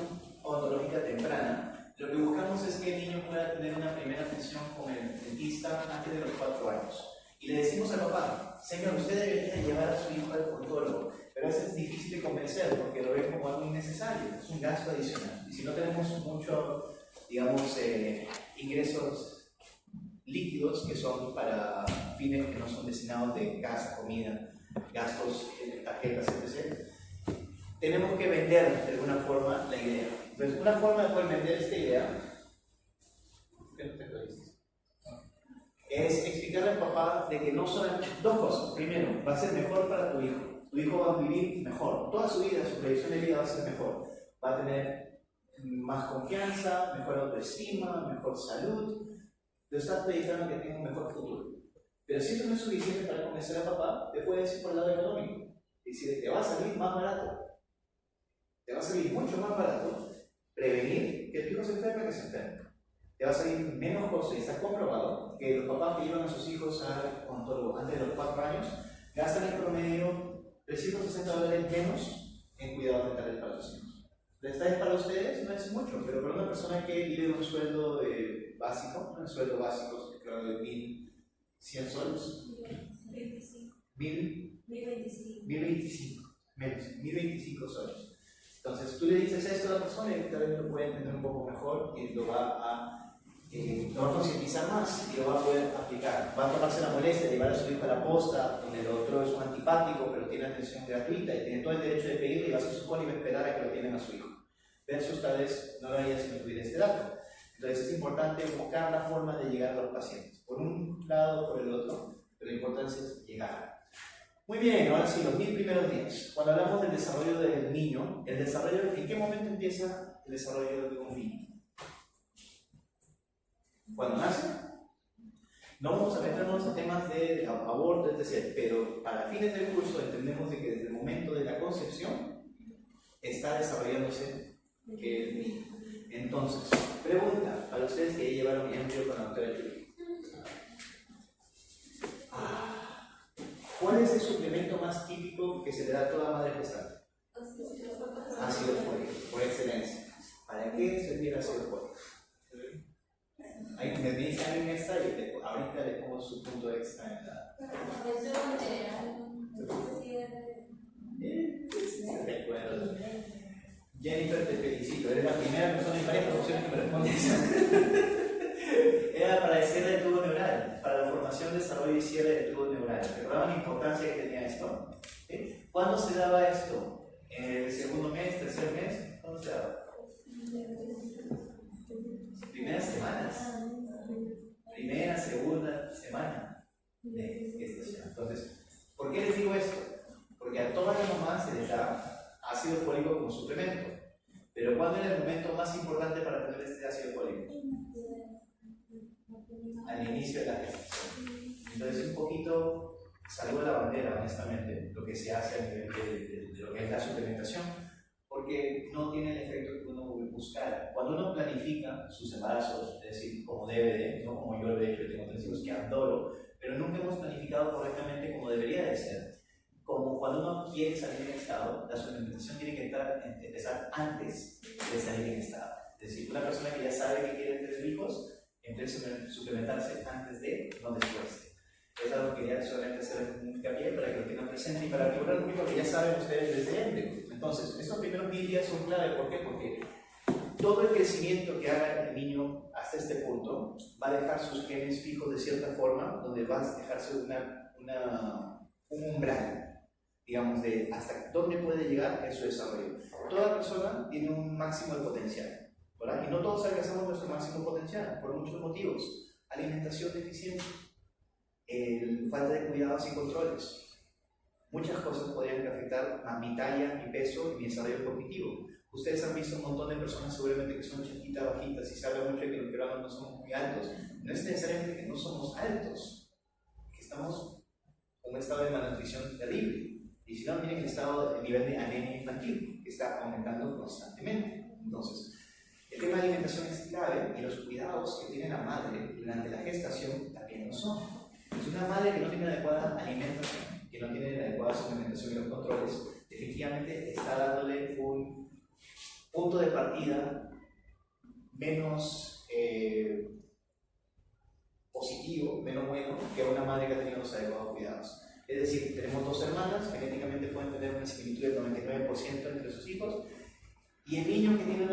odontológica temprana, lo que buscamos es que el niño pueda tener una primera atención con el dentista antes de los 4 años. Y le decimos al papá, señor, usted debería llevar a su hijo al odontólogo, pero a veces es difícil de convencer porque lo ven como algo innecesario, es un gasto adicional. Y si no tenemos mucho, digamos, ingresos líquidos que son para fines que no son destinados de casa, comida, gastos, tarjetas, etc., tenemos que vender de alguna forma la idea. Entonces, una forma de poder vender esta idea es explicarle al papá de que no son dos cosas. Primero, va a ser mejor para tu hijo. Tu hijo va a vivir mejor. Toda su vida, su proyección de vida va a ser mejor. Va a tener más confianza, mejor autoestima, mejor salud. Te estás proyectando que tenga un mejor futuro. Pero si eso no es suficiente para convencer al papá, te puede decir por el lado económico. Es decir, te va a salir más barato. Te va a salir mucho más barato prevenir que tu hijo se enferme que se enferme. Te va a salir menos costo y está comprobado que los papás que llevan a sus hijos al odontólogo antes de los 4 años gastan en promedio $360 menos en cuidados dentales para sus hijos. Dentales para ustedes no es mucho, pero para una persona que vive de un sueldo básico, un sueldo básico, creo de 1.100 soles, 1.025, menos, 1.025 soles. Entonces tú le dices esto a la persona y tal vez lo puede entender un poco mejor y lo va a concientizar más y lo va a poder aplicar. Va a tomarse la molestia de llevar a su hijo a la posta, donde el otro es un antipático pero tiene atención gratuita y tiene todo el derecho de pedirle y va a su escuela y va a esperar a que lo tienen a su hijo. Versus tal vez no lo haría si no tuviera este dato. Entonces es importante buscar la forma de llegar a los pacientes, por un lado o por el otro, pero la importancia es llegar. Muy bien, ahora sí, los 1000 primeros días. Cuando hablamos del desarrollo del niño, ¿en qué momento empieza el desarrollo de un niño? ¿Cuando nace? No vamos a meternos a temas de aborto, etc., pero para fines del curso entendemos de que desde el momento de la concepción está desarrollándose el niño. Entonces, pregunta para ustedes que ya llevaron ejemplo con la doctora Julie. ¿Cuál es el suplemento más típico que se le da a toda madre gestante? Ácido fólico, por excelencia. ¿Para qué servir el ácido fólico? Ahí me dice alguien extra y ahorita le pongo su punto extra en la... Recuerdo. Jennifer, te felicito. Eres la primera persona en varias promociones que me responde eso. Era para el cierre del tubo neural, para la formación, desarrollo y cierre del tubo neural. ¿Recordaban la importancia que tenía esto? ¿Sí? ¿Cuándo se daba esto? ¿En el segundo mes, tercer mes? ¿Cómo se da? Primeras semanas. Primera, segunda semana de gestación. Entonces, ¿por qué les digo esto? Porque a todas las mamás se les da ácido fólico como suplemento. Pero ¿cuándo era el momento más importante para tener este ácido fólico? Al inicio de la gestación. Entonces, un poquito salgo de la bandera, honestamente, lo que se hace a nivel de lo que es la suplementación, porque no tiene el efecto que uno buscar. Cuando uno planifica sus embarazos, es decir, como debe de, no como yo lo he hecho, yo tengo 3 hijos que adoro, pero nunca hemos planificado correctamente como debería de ser. Como cuando uno quiere salir en estado, la suplementación tiene que empezar antes de salir en estado. Es decir, una persona que ya sabe que quiere tener hijos, empieza a suplementarse antes de, no después. Es algo que quería solamente hacer un hincapié para que lo tengan presente y para figurar un poquito que ya saben ustedes desde antes. Entonces, estos primeros 1000 días son clave. ¿Por qué? Porque todo el crecimiento que haga el niño hasta este punto va a dejar sus genes fijos de cierta forma, donde va a dejarse un umbral, digamos, de hasta dónde puede llegar en su desarrollo. Toda persona tiene un máximo de potencial, ¿verdad? Y no todos alcanzamos nuestro máximo potencial, por muchos motivos. Alimentación deficiente, falta de cuidados y controles. Muchas cosas podrían afectar a mi talla, mi peso y mi desarrollo cognitivo. Ustedes han visto un montón de personas seguramente que son chiquitas, bajitas, y se habla mucho de que los peruanos no somos muy altos. No es necesariamente que no somos altos, que estamos en un estado de malnutrición terrible. Y si no, miren el nivel de anemia infantil, que está aumentando constantemente. Entonces, el tema de alimentación es clave y los cuidados que tiene la madre durante la gestación también lo son. Es una madre que no tiene adecuada alimentación, que no tiene adecuada suplementación y los controles, definitivamente está dándole un punto de partida menos positivo, menos bueno que una madre que ha tenido los adecuados cuidados. Es decir, tenemos 2 hermanas, genéticamente pueden tener una similitud del 99% entre sus hijos, y el niño que tiene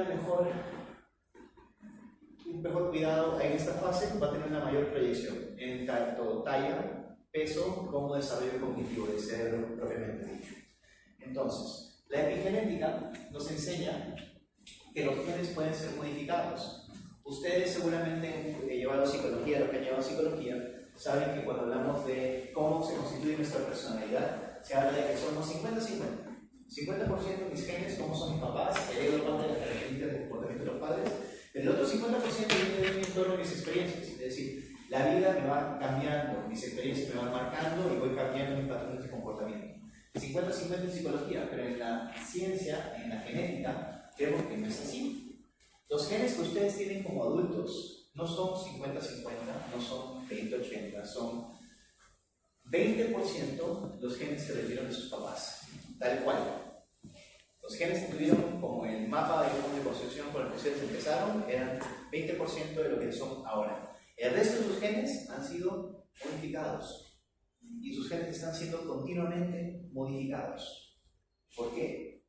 un mejor cuidado en esta fase va a tener una mayor proyección en tanto talla, peso, como desarrollo cognitivo del cerebro propiamente dicho. Entonces, la epigenética nos enseña que los genes pueden ser modificados. Ustedes seguramente llevado psicología, los que han llevado psicología, saben que cuando hablamos de cómo se constituye nuestra personalidad, se habla de que somos 50-50. 50% de mis genes, como son mis papás, heredido parte de las características del comportamiento de los padres, pero el otro 50% viene de mi entorno y mis experiencias. Es decir, la vida me va cambiando, mis experiencias me van marcando y voy cambiando mis patrones de comportamiento. 50-50 en psicología, pero en la ciencia, en la genética, vemos que no es así. Los genes que ustedes tienen como adultos no son 50-50, no son 20-80, son 20% los genes que recibieron de sus papás, tal cual. Los genes que tuvieron como el mapa de construcción con el que ustedes empezaron eran 20% de lo que son ahora. El resto de sus genes han sido modificados y sus genes están siendo continuamente modificados. ¿Por qué?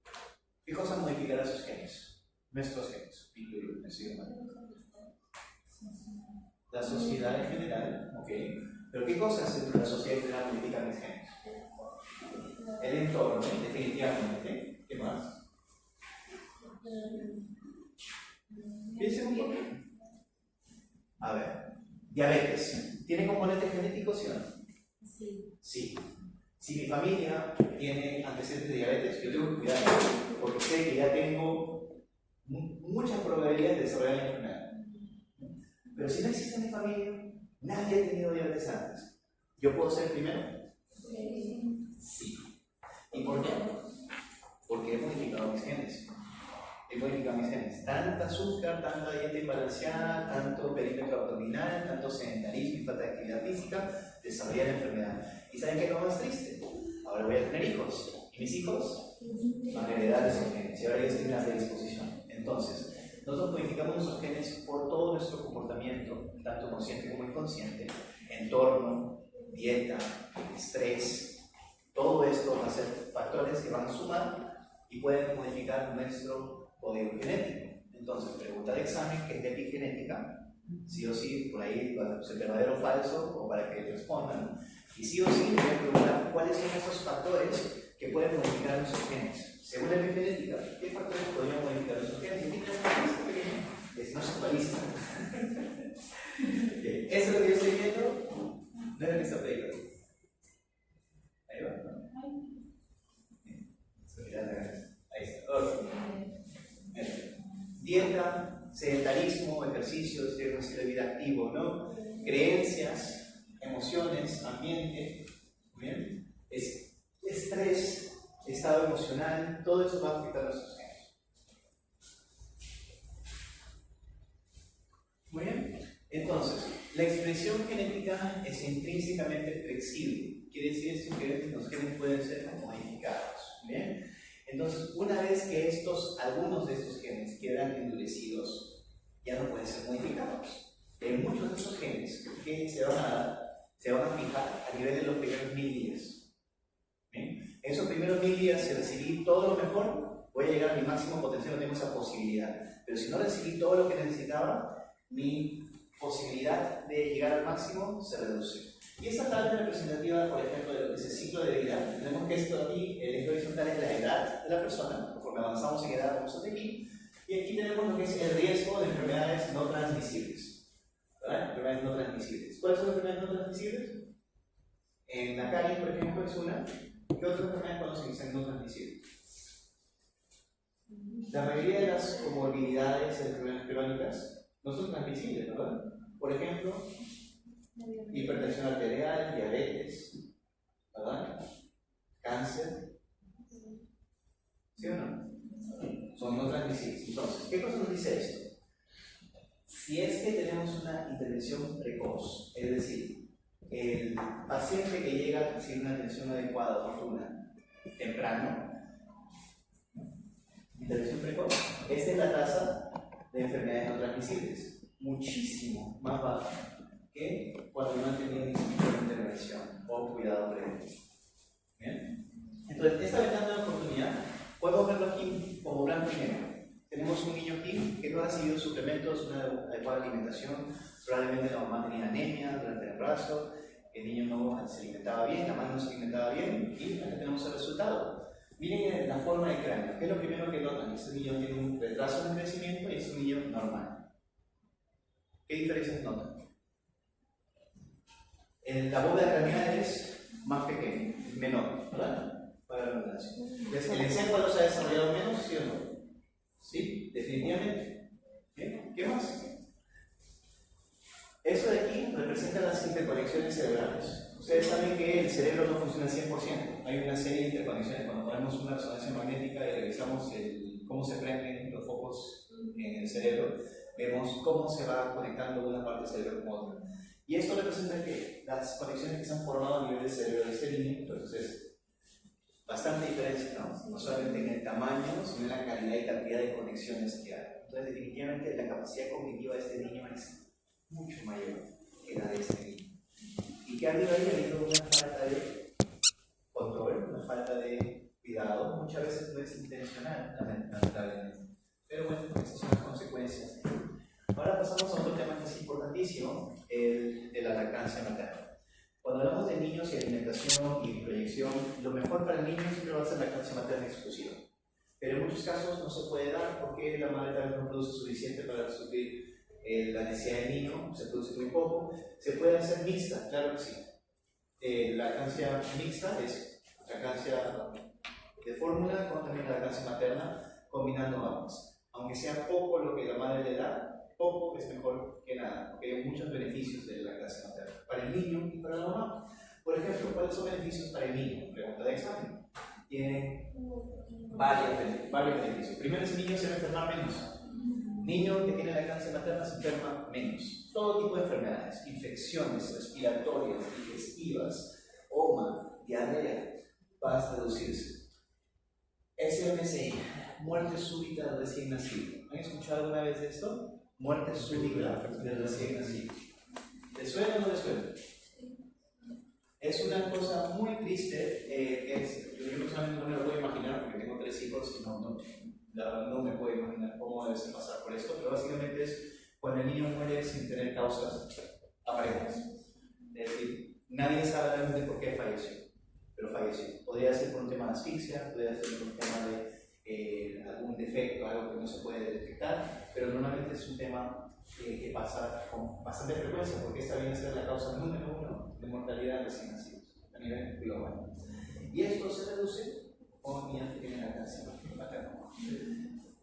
¿Qué cosas modificarán sus genes? Nuestros genes, incluido el ser humano. La sociedad en general, ok. Pero ¿qué cosas dentro de la sociedad en general modifican mis genes? El entorno, definitivamente. ¿Qué más? Piensen un poco. A ver, diabetes. ¿Tiene componentes genéticos, sí o no? Sí. Sí. Si mi familia tiene antecedentes de diabetes, yo tengo que cuidar porque sé que ya tengo muchas probabilidades de desarrollar la enfermedad. Pero si no existe en mi familia, nadie ha tenido diabetes antes. ¿Yo puedo ser el primero? Sí. ¿Y por qué? Porque he modificado mis genes. He modificado mis genes. Tanta azúcar, tanta dieta imbalanceada, tanto perímetro abdominal, tanto sedentarismo y falta de actividad física, desarrollé la enfermedad. ¿Y saben qué es lo más triste? Ahora voy a tener hijos. ¿Y mis hijos? Van a heredar esos genes. Y ahora yo estoy en la predisposición. Entonces, nosotros modificamos nuestros genes por todo nuestro comportamiento, tanto consciente como inconsciente, entorno, dieta, estrés. Todo esto van a ser factores que van a sumar y pueden modificar nuestro código genético. Entonces, pregunta de examen, ¿qué es epigenética? Sí o sí, por ahí va a ser verdadero o falso, o para que respondan. Y sí o sí, voy a preguntar cuáles son esos factores que pueden modificar nuestros genes. Según la epigenética, ¿qué factores podrían modificar nuestros genes? Y aquí tenemos una lista pequeña, que si no se actualiza. Eso es lo que yo estoy viendo, no es lo que está predicando. Ahí va, ¿no? Ahí está. Okay. Dieta, sedentarismo, ejercicio, un estilo de vida activo, ¿no? Creencias, emociones, ambiente, ¿bien? Estrés, estado emocional, todo eso va a afectar a nuestros genes. Muy bien. Entonces, la expresión genética es intrínsecamente flexible. Quiere decir esto que los genes pueden ser modificados. ¿Bien? Entonces, una vez que algunos de estos genes quedan endurecidos, ya no pueden ser modificados. Hay muchos de estos genes que se van a fijar a nivel de los primeros 1000 días. ¿Bien? En esos primeros 1000 días, si recibí todo lo mejor, voy a llegar a mi máximo potencial, no tengo esa posibilidad. Pero si no recibí todo lo que necesitaba, mi posibilidad de llegar al máximo se reduce. Y esta tabla es representativa, por ejemplo, de ese ciclo de vida. Tenemos que esto aquí, el eje horizontal es la edad de la persona, conforme avanzamos en edad vamos hasta aquí, y aquí tenemos lo que es el riesgo de enfermedades no transmisibles. ¿Verdad? Enfermedades no transmisibles. ¿Cuáles son las enfermedades no transmisibles? En la carie, por ejemplo, es una. ¿Qué otras enfermedades conocen que sean no transmisibles? La mayoría de las comorbilidades de enfermedades crónicas no son transmisibles, ¿verdad? Por ejemplo, hipertensión arterial, diabetes, ¿verdad? Cáncer, ¿sí o no? Son no transmisibles. Entonces, ¿qué cosa nos dice esto? Si es que tenemos una intervención precoz, es decir, el paciente que llega a recibir una atención adecuada, oportuna, temprano, intervención precoz, esta es la tasa de enfermedades no transmisibles, muchísimo más baja que cuando no han tenido ningún tipo de intervención o cuidado previo. ¿Bien? Entonces, esta ventana de oportunidad, podemos verlo aquí como blanco y negro. Tenemos un niño aquí que no ha recibido suplementos, una adecuada alimentación, probablemente la mamá tenía anemia durante el embarazo, el niño no se alimentaba bien, la madre no se alimentaba bien, y aquí tenemos el resultado. Miren la forma de cráneo, ¿qué es lo primero que notan? Este niño tiene un retraso en el crecimiento y es un niño normal. ¿Qué diferencias notan? La bóveda craneal es más pequeña, menor, ¿verdad? Para la redundancia. Entonces, ¿el encéfalo se ha desarrollado menos, sí o no? Sí, definitivamente. ¿Bien? ¿Qué más? Eso de aquí representa las interconexiones cerebrales. Ustedes saben que el cerebro no funciona al 100%. Hay una serie de interconexiones. Cuando ponemos una resonancia magnética y revisamos cómo se prenden los focos en el cerebro, vemos cómo se va conectando una parte del cerebro con otra. Y esto representa que las conexiones que se han formado a nivel del cerebro de este niño, entonces es bastante diferencia, ¿no? No solamente en el tamaño, sino en la calidad y cantidad de conexiones que hay. Entonces, definitivamente, la capacidad cognitiva de este niño es mucho mayor que la de este niño. ¿Y qué ha habido ahí? Ha habido una falta de control, una falta de cuidado, muchas veces no es intencional, lamentablemente. Pero bueno, esas son las consecuencias. Ahora pasamos a otro tema que es importantísimo, el de la lactancia materna. Cuando hablamos de niños y alimentación y proyección, lo mejor para el niño siempre va a ser la lactancia materna exclusiva. Pero en muchos casos no se puede dar porque la madre tal vez no produce suficiente para suplir la necesidad del niño, se produce muy poco. Se puede hacer mixta, claro que sí. La lactancia mixta es lactancia de fórmula con también la lactancia materna, combinando ambas. Aunque sea poco lo que la madre le da, poco es mejor que nada, porque hay muchos beneficios de la lactancia materna para el niño y para la mamá. Por ejemplo, ¿cuáles son beneficios para el niño? Pregunta de examen. Tiene varios beneficios. Primero, ese niño se va a enfermar menos. Niño que tiene lactancia materna se enferma menos. Todo tipo de enfermedades, infecciones respiratorias, digestivas, homa, diarrea, va a reducirse. SMSI, muerte súbita del recién nacido. ¿Han escuchado alguna vez de esto? Muerte súbita del recién nacido. ¿Le suena o no le suena? Es una cosa muy triste. Yo personalmente no me lo puedo imaginar porque tengo 3 hijos y no me puedo imaginar cómo debe ser pasar por esto, pero básicamente es cuando el niño muere sin tener causas aparentes. Es decir, nadie sabe realmente por qué falleció, pero falleció. Podría ser por un tema de asfixia, podría ser por un tema de algún defecto, algo que no se puede detectar, pero normalmente es un tema que pasa con bastante frecuencia, porque esta viene a ser la causa número 1 de mortalidad de recién nacidos a nivel global. Y esto se reduce con niños que tienen lactancia materna.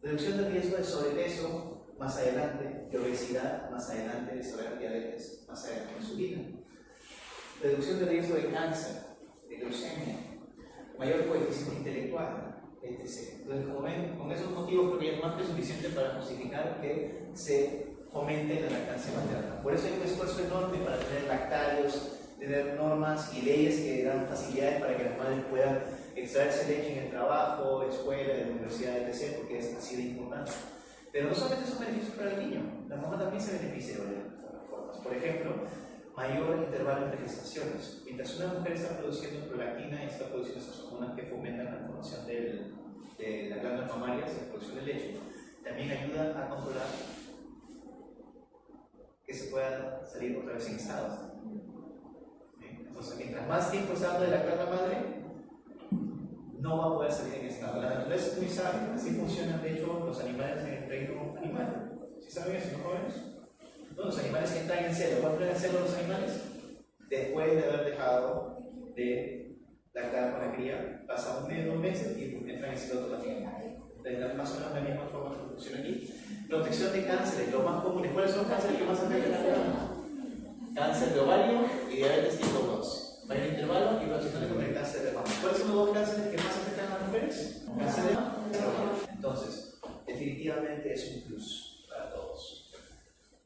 Reducción del riesgo de sobrepeso más adelante, de obesidad más adelante, de diabetes más adelante en su vida. Reducción del riesgo de cáncer, de leucemia, mayor coeficiente intelectual, etc. Entonces, como ven, con esos motivos creo que es más que suficiente para justificar que se fomente la lactancia materna. Por eso hay un esfuerzo enorme para tener lactarios, tener normas y leyes que dan facilidades para que las madres puedan extraerse leche en el trabajo, escuela, en la universidad, etc., porque es así de importante. Pero no solamente son beneficios para el niño, la mamá también se beneficia de otras formas. Por ejemplo, mayor intervalo entre gestaciones. Mientras una mujer está produciendo prolactina y está produciendo esas hormonas que fomentan la formación de las glándulas mamarias, la producción de leche, también ayuda a controlar que se pueda salir otra vez en estado. Entonces, mientras más tiempo está dando de la la madre, no va a poder salir en estado. La naturaleza es muy sabia, así funcionan de hecho los animales en el reino animal. ¿Sí saben eso, no jóvenes? Los animales que entran en celo, ¿cuándo entran en celo los animales? Después de haber dejado de lactar con la cría, pasa un mes, 2 meses y entran en celo automáticamente. Entonces, más o menos la misma forma que funciona aquí. Protección de cánceres, los más comunes. ¿Cuáles son los cánceres que más afectan a la mujer? Cáncer de ovario y diabetes tipo 2. Mayor intervalo y protección con el cáncer de mama. ¿Cuáles son los 2 cánceres que más afectan a las mujeres? Cáncer de mama. Entonces, definitivamente es un plus para todos.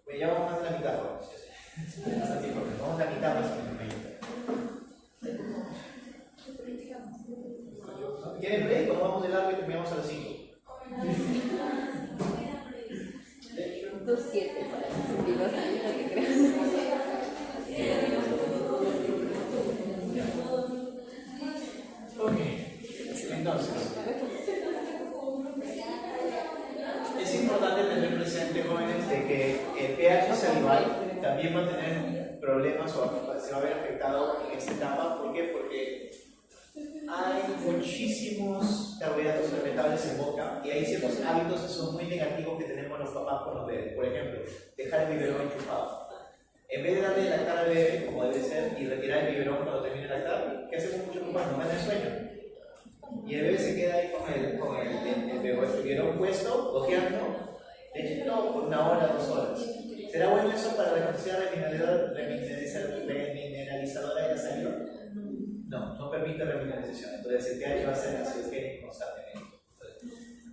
Bueno, ya vamos más de la mitad, vamos a la mitad más o menos. ¿Quieren break o vamos de largo y terminamos a las 5? 2-7 para 62 años, no te creas. Ok, entonces es importante tener presente, jóvenes, de que el pH salival también va a tener problemas o se va a ver afectado en esta etapa. ¿Por qué? Porque hay muchísimos carbohidratos fermentables en boca y hay ciertos hábitos que son muy negativos que tenemos los papás con los bebés. Por ejemplo, dejar el biberón enchufado. En vez de darle lactar al bebé, como debe ser, y retirar el biberón cuando termine de lactar, ¿qué hacemos muchos papás? No dan el sueño. Y el bebé se queda ahí con el biberón puesto, goteando, leche todo por 1 hora, 2 horas. ¿Será bueno eso para la capacidad remineralizadora de la saliva? No, no permite remineralización. Entonces el pH va a ser ácido génico constantemente.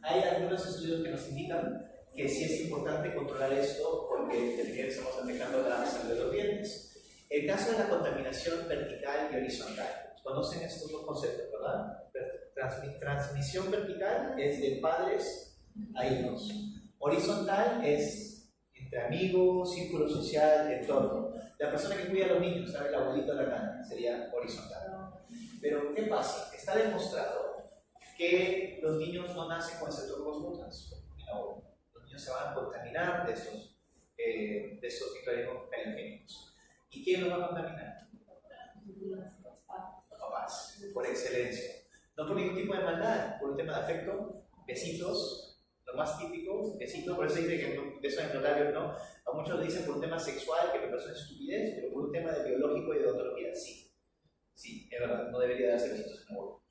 Hay algunos estudios que nos indican que sí es importante controlar esto porque también estamos afectando la salud de los dientes. El caso de la contaminación vertical y horizontal. Conocen estos 2 conceptos, ¿verdad? Transmisión vertical es de padres a hijos. Horizontal es entre amigos, círculo social, entorno. La persona que cuida a los niños, ¿sabe? El abuelito de la cana, sería horizontal. Pero, ¿qué pasa? Está demostrado que los niños no nacen con cetonas mutas. No. Los niños se van a contaminar de estos microorganismos caliogénicos. ¿Y quién los va a contaminar? Los papás, por excelencia. No por ningún tipo de maldad, por un tema de afecto, besitos, lo más típico, besitos, por eso dice que besos en los labios no. A muchos lo dicen por un tema sexual, que me parece una estupidez, pero por un tema de biológico y de odontología, sí. Sí, es verdad, no debería darse besitos en la boca.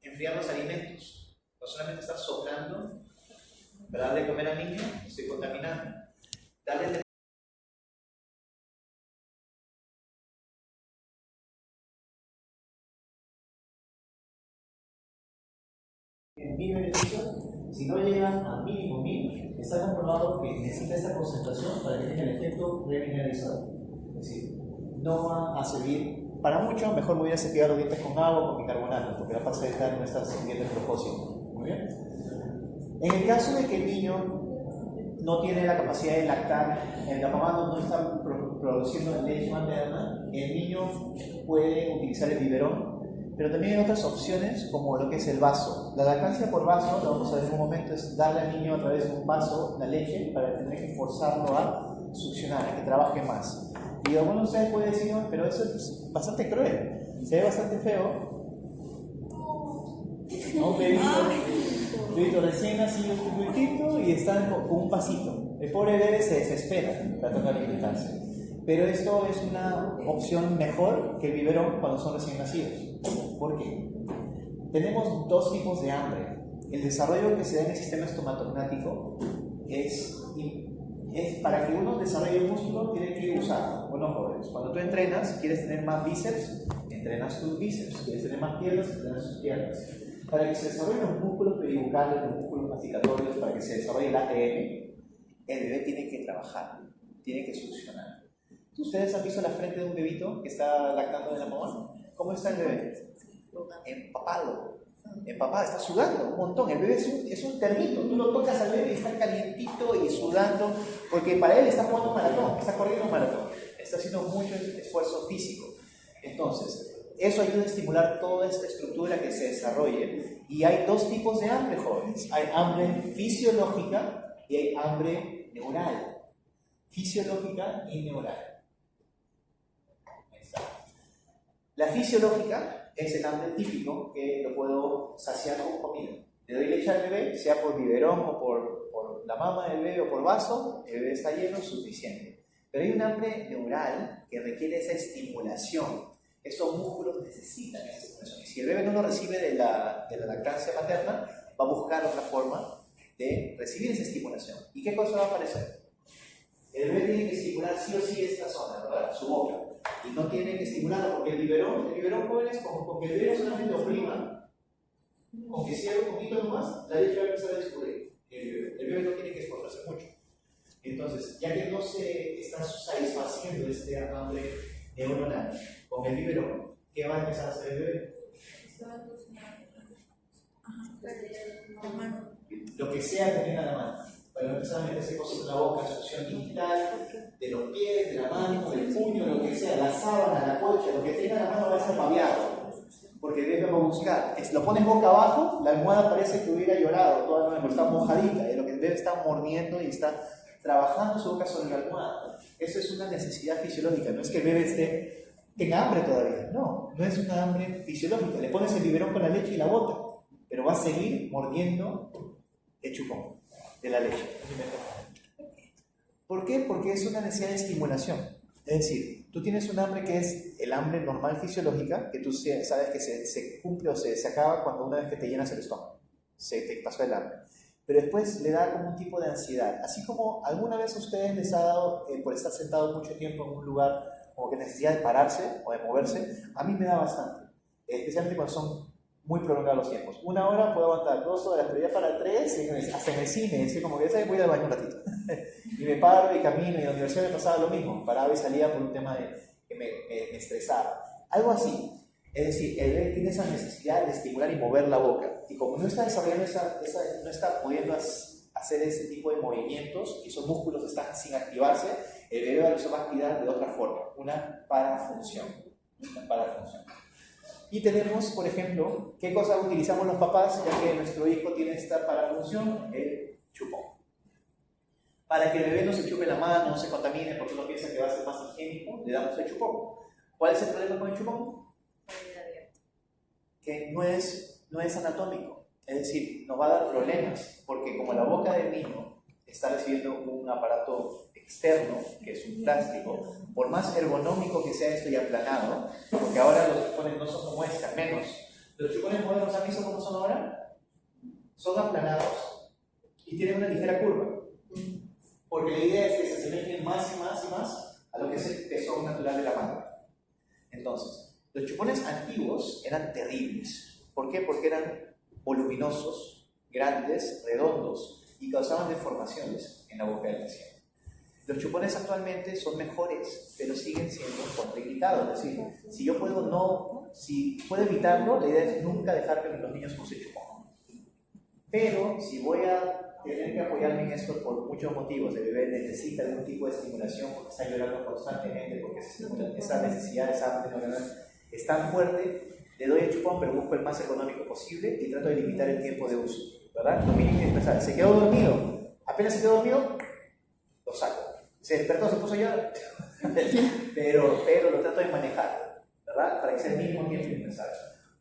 Enfriar los alimentos. No solamente estar soplando para darle de comer al niño, estoy contaminando. Darle en 1000 beneficios, si no llega a mínimo 1000, está comprobado que necesita esta concentración para que tenga el efecto remineralizador. Es decir, no va a servir para mucho, mejor me voy a cepillar los dientes con agua o con bicarbonato, porque la pasta de estar no está sirviendo el propósito. Muy bien. En el caso de que el niño no tiene la capacidad de lactar, la mamá no está produciendo leche materna, el niño puede utilizar el biberón, pero también hay otras opciones como lo que es el vaso. La lactancia por vaso, lo vamos a ver en un momento, es darle al niño a través de un vaso la leche para tener que forzarlo a succionar, a que trabaje más. Y algunos de ustedes pueden decir, pero eso es bastante cruel, se ve bastante feo, a un bebito recién nacido, chiquitito, y está con un pasito. El pobre bebé se desespera tratando de alimentarse. Pero esto es una opción mejor que el biberón cuando son recién nacidos. ¿Por qué? Tenemos dos tipos de hambre. El desarrollo que se da en el sistema estomatognático es para que uno desarrolle el músculo, tiene que usar. Bueno, jóvenes, cuando tú entrenas, quieres tener más bíceps, entrenas tus bíceps. Quieres tener más piernas, entrenas tus piernas. Para que se desarrollen los músculos peribucales, los músculos masticatorios, para que se desarrolle el ATM, el bebé tiene que trabajar, tiene que succionar. ¿Ustedes han visto la frente de un bebito que está lactando de la mamá? ¿Cómo está el bebé? Empapado. Empapado, está sudando un montón. El bebé es un termito. Tú lo tocas al bebé y está calientito y sudando, porque para él está jugando un maratón, está corriendo un maratón, está haciendo mucho esfuerzo físico. Entonces, eso ayuda a estimular toda esta estructura que se desarrolle. Y hay dos tipos de hambre, jóvenes. Hay hambre fisiológica y hay hambre neural. Fisiológica y neural. Ahí está. La fisiológica es el hambre típico que lo puedo saciar con comida. Le doy leche al bebé, sea por biberón o por la mama del bebé o por vaso, el bebé está lleno, suficiente. Pero hay un hambre neural que requiere esa estimulación. Esos músculos necesitan esa estimulación. Y si el bebé no lo recibe de la lactancia materna, va a buscar otra forma de recibir esa estimulación. ¿Y qué cosa va a aparecer? El bebé tiene que estimular sí o sí esta zona, ¿verdad? Su boca. Y no tiene que estimularlo porque el biberón jóvenes, con que el bebé solamente oprima, con que cierre un poquito nomás, la leche va a empezar a descubrir. El bebé no tiene que esforzarse mucho. Entonces, ya que no se está satisfaciendo este hambre neuronal con el biberón, ¿qué va a empezar a hacer el bebé? Lo que sea que tenga la mano. Para empezar a meterse cosas en la boca, succión digital, de los pies, de la mano, del puño, lo que sea, la sábana, la colcha, lo que tenga en la mano va a ser babeado. Porque el bebé va a buscar. Lo pones boca abajo, la almohada parece que hubiera llorado, toda la noche, está mojadita, lo que el bebé está mordiendo y está trabajando su boca sobre la almohada. Eso es una necesidad fisiológica, no es que el bebé tenga hambre todavía, no es una hambre fisiológica. Le pones el biberón con la leche y la bota, pero va a seguir mordiendo el chupón de la leche. ¿Por qué? Porque es una necesidad de estimulación. Es decir, tú tienes un hambre que es el hambre normal fisiológica, que tú sabes que se cumple o se acaba cuando una vez que te llenas el estómago, se te pasó el hambre. Pero después le da como un tipo de ansiedad. Así como alguna vez a ustedes les ha dado, por estar sentado mucho tiempo en un lugar, como que necesidad de pararse o de moverse, a mí me da bastante. Especialmente cuando son muy prolongados los tiempos. 1 hora puedo aguantar, 2 horas, pero ya para 3, hasta en el cine, así como que voy al baño un ratito. Y me paro y camino, y en la universidad me pasaba lo mismo, paraba y salía por un tema de que me estresaba. Algo así. Es decir, el bebé tiene esa necesidad de estimular y mover la boca. Y como no está desarrollando no está pudiendo hacer ese tipo de movimientos, y esos músculos están sin activarse, el bebé se va a activar de otra forma, una parafunción. Y tenemos, por ejemplo, ¿qué cosas utilizamos los papás, ya que nuestro hijo tiene esta parafunción? El chupón. Para que el bebé no se chupe la mano, no se contamine, porque uno piensa que va a ser más higiénico, le damos el chupón. ¿Cuál es el problema con el chupón? Que no es anatómico, es decir, nos va a dar problemas, porque como la boca del niño está recibiendo un aparato externo, que es un plástico, por más ergonómico que sea esto y aplanado, porque ahora los chupones no son como esta, menos. Los chupones modernos, ¿han visto cómo son ahora? Son aplanados y tienen una ligera curva, porque la idea es que se asemejen más y más y más a lo que es el pezón natural de la mano. Entonces, los chupones antiguos eran terribles. ¿Por qué? Porque eran voluminosos, grandes, redondos y causaban deformaciones en la boca del paciente. Los chupones actualmente son mejores, pero siguen siendo contraindicados. Es decir, si puedo evitarlo, la idea es nunca dejar que los niños usen chupón. Pero si voy a tener que apoyarme en esto por muchos motivos, el bebé necesita algún tipo de estimulación porque está llorando constantemente, porque esa necesidad, esa hambre neuronal es tan fuerte, le doy el chupón, pero busco el más económico posible y trato de limitar el tiempo de uso, ¿verdad? Lo mínimo indispensable. Se quedó dormido, apenas se quedó dormido, lo saco. Se despertó, se puso a llorar, pero lo trato de manejar, ¿verdad? Para que sea el mínimo tiempo indispensable.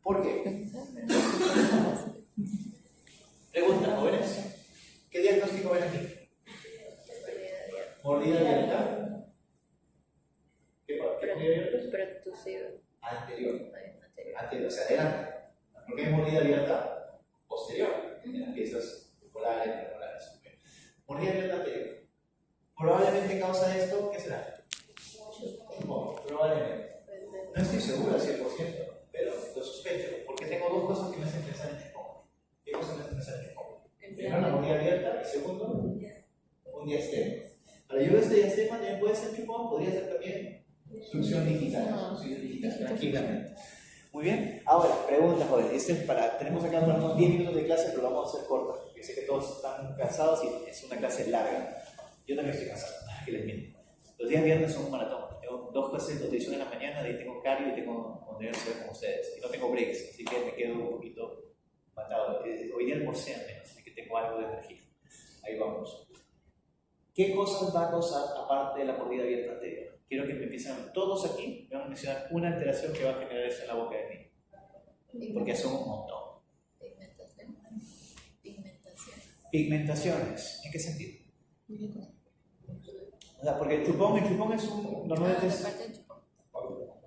¿Por qué? Pregunta, jóvenes. ¿Qué diagnóstico ven aquí? Mordida abierta. ¿Qué mordida abierta? Pertusivo. Anterior. Anterior, o sea, adelante. ¿Por qué es mordida abierta? Posterior. En las piezas polares, premolares. Mordida abierta anterior. Probablemente causa de esto, ¿qué será? Probablemente. No estoy seguro al 100%, pero lo sospecho, porque tengo dos cosas que me hacen pensar en chupón. ¿Qué cosas me hacen pensar en chupón? Primero, la mordida abierta, y segundo, un diastema. Ahora, yo veo este diastema, también puede ser chupón, podría ser también succión digital, tranquilamente. Muy bien. Ahora, pregunta, joven. Tenemos acá unos 10 minutos de clase, pero lo vamos a hacer corta, porque sé que todos están cansados y es una clase larga. Yo también estoy cansado, que les miento. Los días viernes son un maratón. Tengo 2 clases de nutrición en la mañana, de ahí tengo cardio y tengo universidad con ustedes. Y no tengo breaks, así que me quedo un poquito matado. Hoy día almorcé al menos, así que tengo algo de energía. Ahí vamos. ¿Qué cosas va a causar aparte de la mordida abierta anterior? Quiero que me empiecen todos aquí, me van a mencionar una alteración que va a generar eso en la boca de mí. Porque son un montón. Pigmentaciones. ¿En qué sentido? O sea, porque el chupón es un... Normalmente es...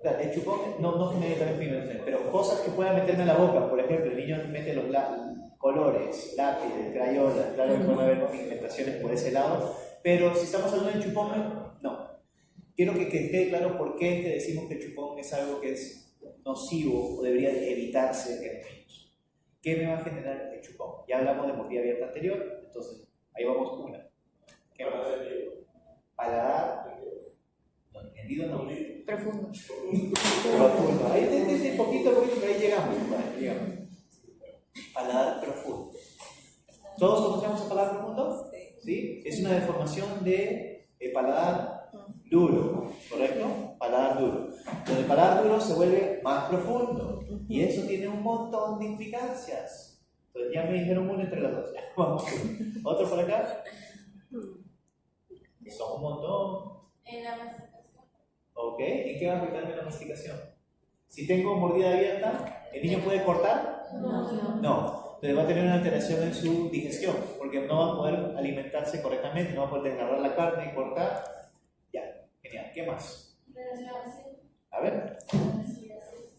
Claro, el chupón no genera también pigmentaciones, pero cosas que puedan meterme en la boca. Por ejemplo, el niño mete los colores, lápices, crayolas. Claro que pueden haber pigmentaciones por ese lado. Pero si estamos hablando de chupón, no. Quiero que quede claro por qué te decimos que el chupón es algo que es nocivo o debería de evitarse en los niños. ¿Qué me va a generar el chupón? Ya hablamos de mordida abierta anterior, entonces ahí vamos una. ¿Qué más? Paladar. No, hendido no. Profundo. Profundo. Ahí desde poquito, pero ahí llegamos. Paladar profundo. ¿Todos conocemos el paladar profundo? ¿Sí? Es una deformación de paladar duro, ¿correcto? Paladar duro. Donde el paladar duro se vuelve más profundo y eso tiene un montón de implicancias. Entonces ya me dijeron uno entre los dos. Vamos. ¿Otro por acá? Son un montón. En la masticación. ¿Ok? ¿En qué va a afectarme la masticación? Si tengo mordida abierta, ¿el niño puede cortar? No. Entonces va a tener una alteración en su digestión, porque no va a poder alimentarse correctamente, no va a poder desgarrar la carne y cortar. Ya, genial. ¿Qué más? A ver.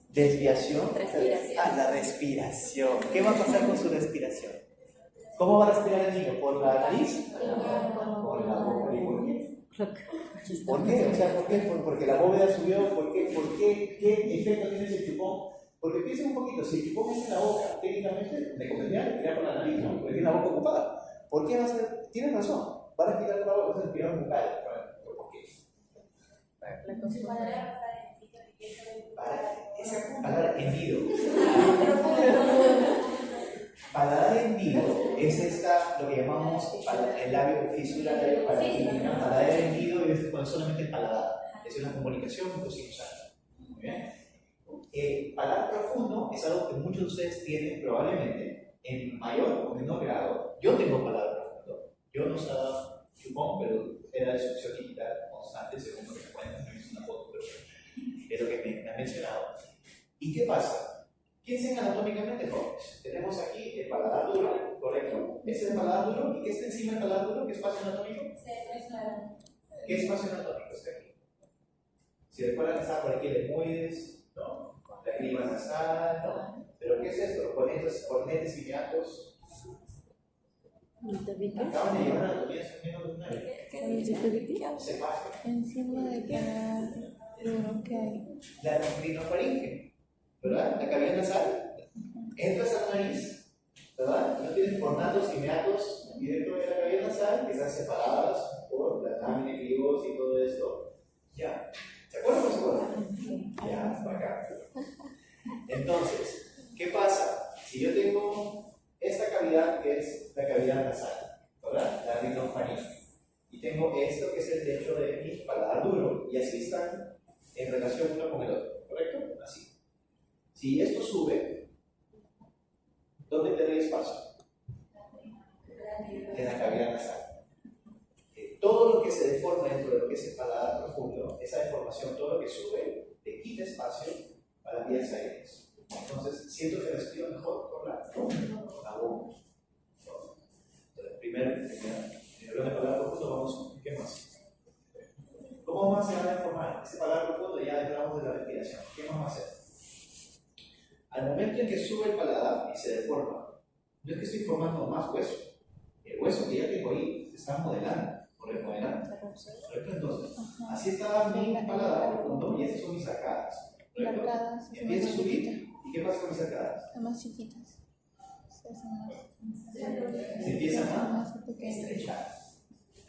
Desviación. Respiración. Ah, la respiración. ¿Qué va a pasar con su respiración? ¿Cómo va a respirar el niño? ¿Por la nariz? Por la boca. ¿Y por qué? ¿Por qué? O sea, ¿por qué? Porque la bóveda subió. ¿Por qué? ¿Qué efecto tiene ese chupón? Porque piensen un poquito, si el chupón es en la boca, técnicamente me convendría respirar por la nariz, ¿no? Porque tiene la boca ocupada. ¿Por qué va a ser? Tienes razón, va a respirar por la boca, va a respirar bucal. ¿Por qué? Esa palabra hendido. Paladar hendido es lo que llamamos el labio fisura labio palatina. Paladar hendido es cuando solamente el paladar. Es una comunicación mucosinusal. Muy bien. Paladar profundo es algo que muchos de ustedes tienen probablemente en mayor o menor grado. Yo tengo paladar profundo. Yo no usaba chupón, pero era de succión digital constante, según lo que me cuentan. No hice una foto, pero es lo que me han mencionado. ¿Y qué pasa? Piensen anatómicamente, jóvenes. Tenemos aquí el paladar duro, ¿correcto? Ese es el paladar duro. ¿Y qué está encima del paladar duro? ¿Qué espacio anatómico? ¿Qué espacio anatómico está aquí? Si recuerdan, está por aquí el etmoides, ¿no? La clima nasal, ¿no? ¿Pero qué es esto? Cornetes y hiatos. Acaban de llevar anatomía hace menos de un año. Se pasa. Encima de cada uno que hay. La rinofaringe, ¿verdad? La cavidad nasal. Entras a la nariz, ¿verdad? No tienes cornatos y meatos y dentro de la cavidad nasal que están separadas por la lámina, glibos y todo esto. Ya. ¿Se acuerdan o no se acuerdan? Ya, para acá. Entonces, ¿qué pasa? Si yo tengo esta cavidad que es la cavidad nasal, ¿verdad? La rinofaringe, y tengo esto que es el techo de mi paladar duro, y así están en relación uno con el otro, ¿correcto? Así. Si esto sube, ¿dónde tendré espacio? En la cavidad nasal. Todo lo que se deforma dentro de lo que es el paladar profundo, esa deformación, todo lo que sube, le quita espacio a las vías aéreas. Entonces, siento que respiro mejor por la boca. Entonces, primero de paladar profundo, vamos, ¿qué más? ¿Cómo vamos a hacer la forma? Ese paladar profundo ya hablamos de la respiración. ¿Qué vamos a hacer? Al momento en que sube el paladar y se deforma, no es que estoy formando más hueso. El hueso que ya tengo ahí se está modelando, por remodelando. ¿Correcto? Entonces, así está mi paladar profundo y esas son mis arcadas. Arcadas. Empieza a subir. ¿Y qué pasa con mis arcadas? Son más chiquitas. Se hacen más. Se empiezan a estrechar.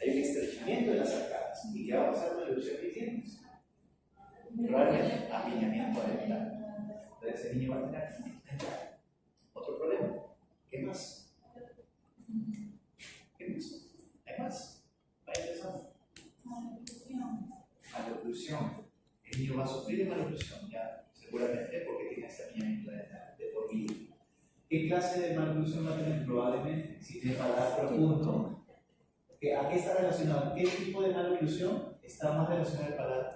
Hay un estrechamiento de las arcadas. ¿Y qué va a pasar con la evolución de dientes? Probablemente apiñamiento dental. Entonces ese niño va a tener apiñamiento dental. Otro problema. ¿Qué más? ¿Qué más? ¿Hay más? Vaya empezando. Maloclusión. El niño va a sufrir de maloclusión, ya, seguramente porque tiene este apiñamiento de por vida. ¿Qué clase de maloclusión va a tener? Probablemente, si tiene paladar profundo. ¿A qué está relacionado? ¿Qué tipo de maloclusión está más relacionado al paladar?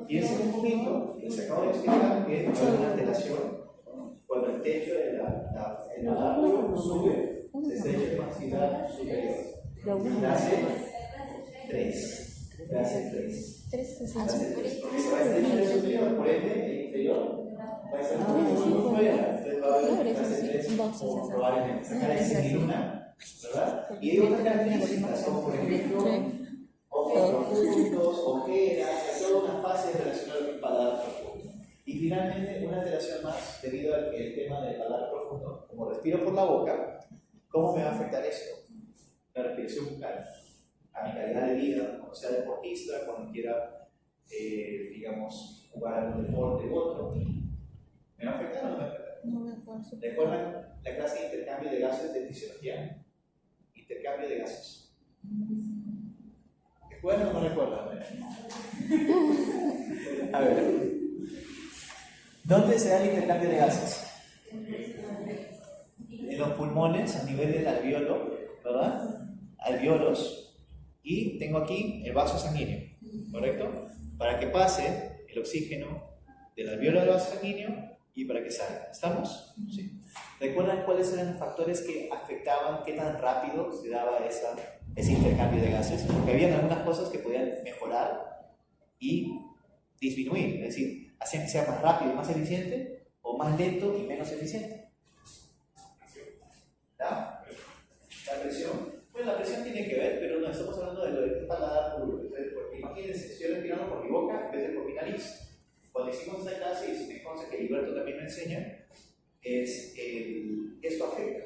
Y ese es un poquito que se acaba de explicar que es una alteración cuando el techo del paladar sube, se estrecha el maxilar superior. Clase 3. Clase 3. Porque se va a estrechar el superior, por ende el inferior va a estar muy fuera. Entonces va a haber clase 3 o probablemente. Esa cara es semiluna. ¿Verdad? Y hay otras características, como por ejemplo, ojos profundos, ojeras, hay todas unas fases relacionadas con el paladar profundo. Y finalmente, una alteración más debido al tema del paladar profundo. Como respiro por la boca, ¿cómo me va a afectar esto? La respiración bucal, a mi calidad de vida, cuando sea deportista, cuando quiera, digamos, jugar algún deporte u otro. ¿Me va a afectar o no me va a afectar? No me acuerdo. ¿Recuerdan la clase de intercambio de gases de fisiología? Intercambio de gases. ¿Recuerdan o no recuerdan? A ver. ¿Dónde se da el intercambio de gases? En los pulmones, a nivel del alveolo, ¿verdad? Alveolos. Y tengo aquí el vaso sanguíneo, ¿correcto? Para que pase el oxígeno del alveolo al vaso sanguíneo y para que salga. ¿Estamos? Sí. ¿Recuerdan cuáles eran los factores que afectaban qué tan rápido se daba ese intercambio de gases? Porque había algunas cosas que podían mejorar y disminuir, es decir, hacían que sea más rápido y más eficiente, o más lento y menos eficiente. ¿Ya? La presión. Bueno, la presión tiene que ver, pero no estamos hablando de lo del paladar puro. Porque imagínense, estoy respirando por mi boca en vez de por mi nariz. Cuando hicimos esta clase, y si me consta que Gilberto también me enseña, esto afecta.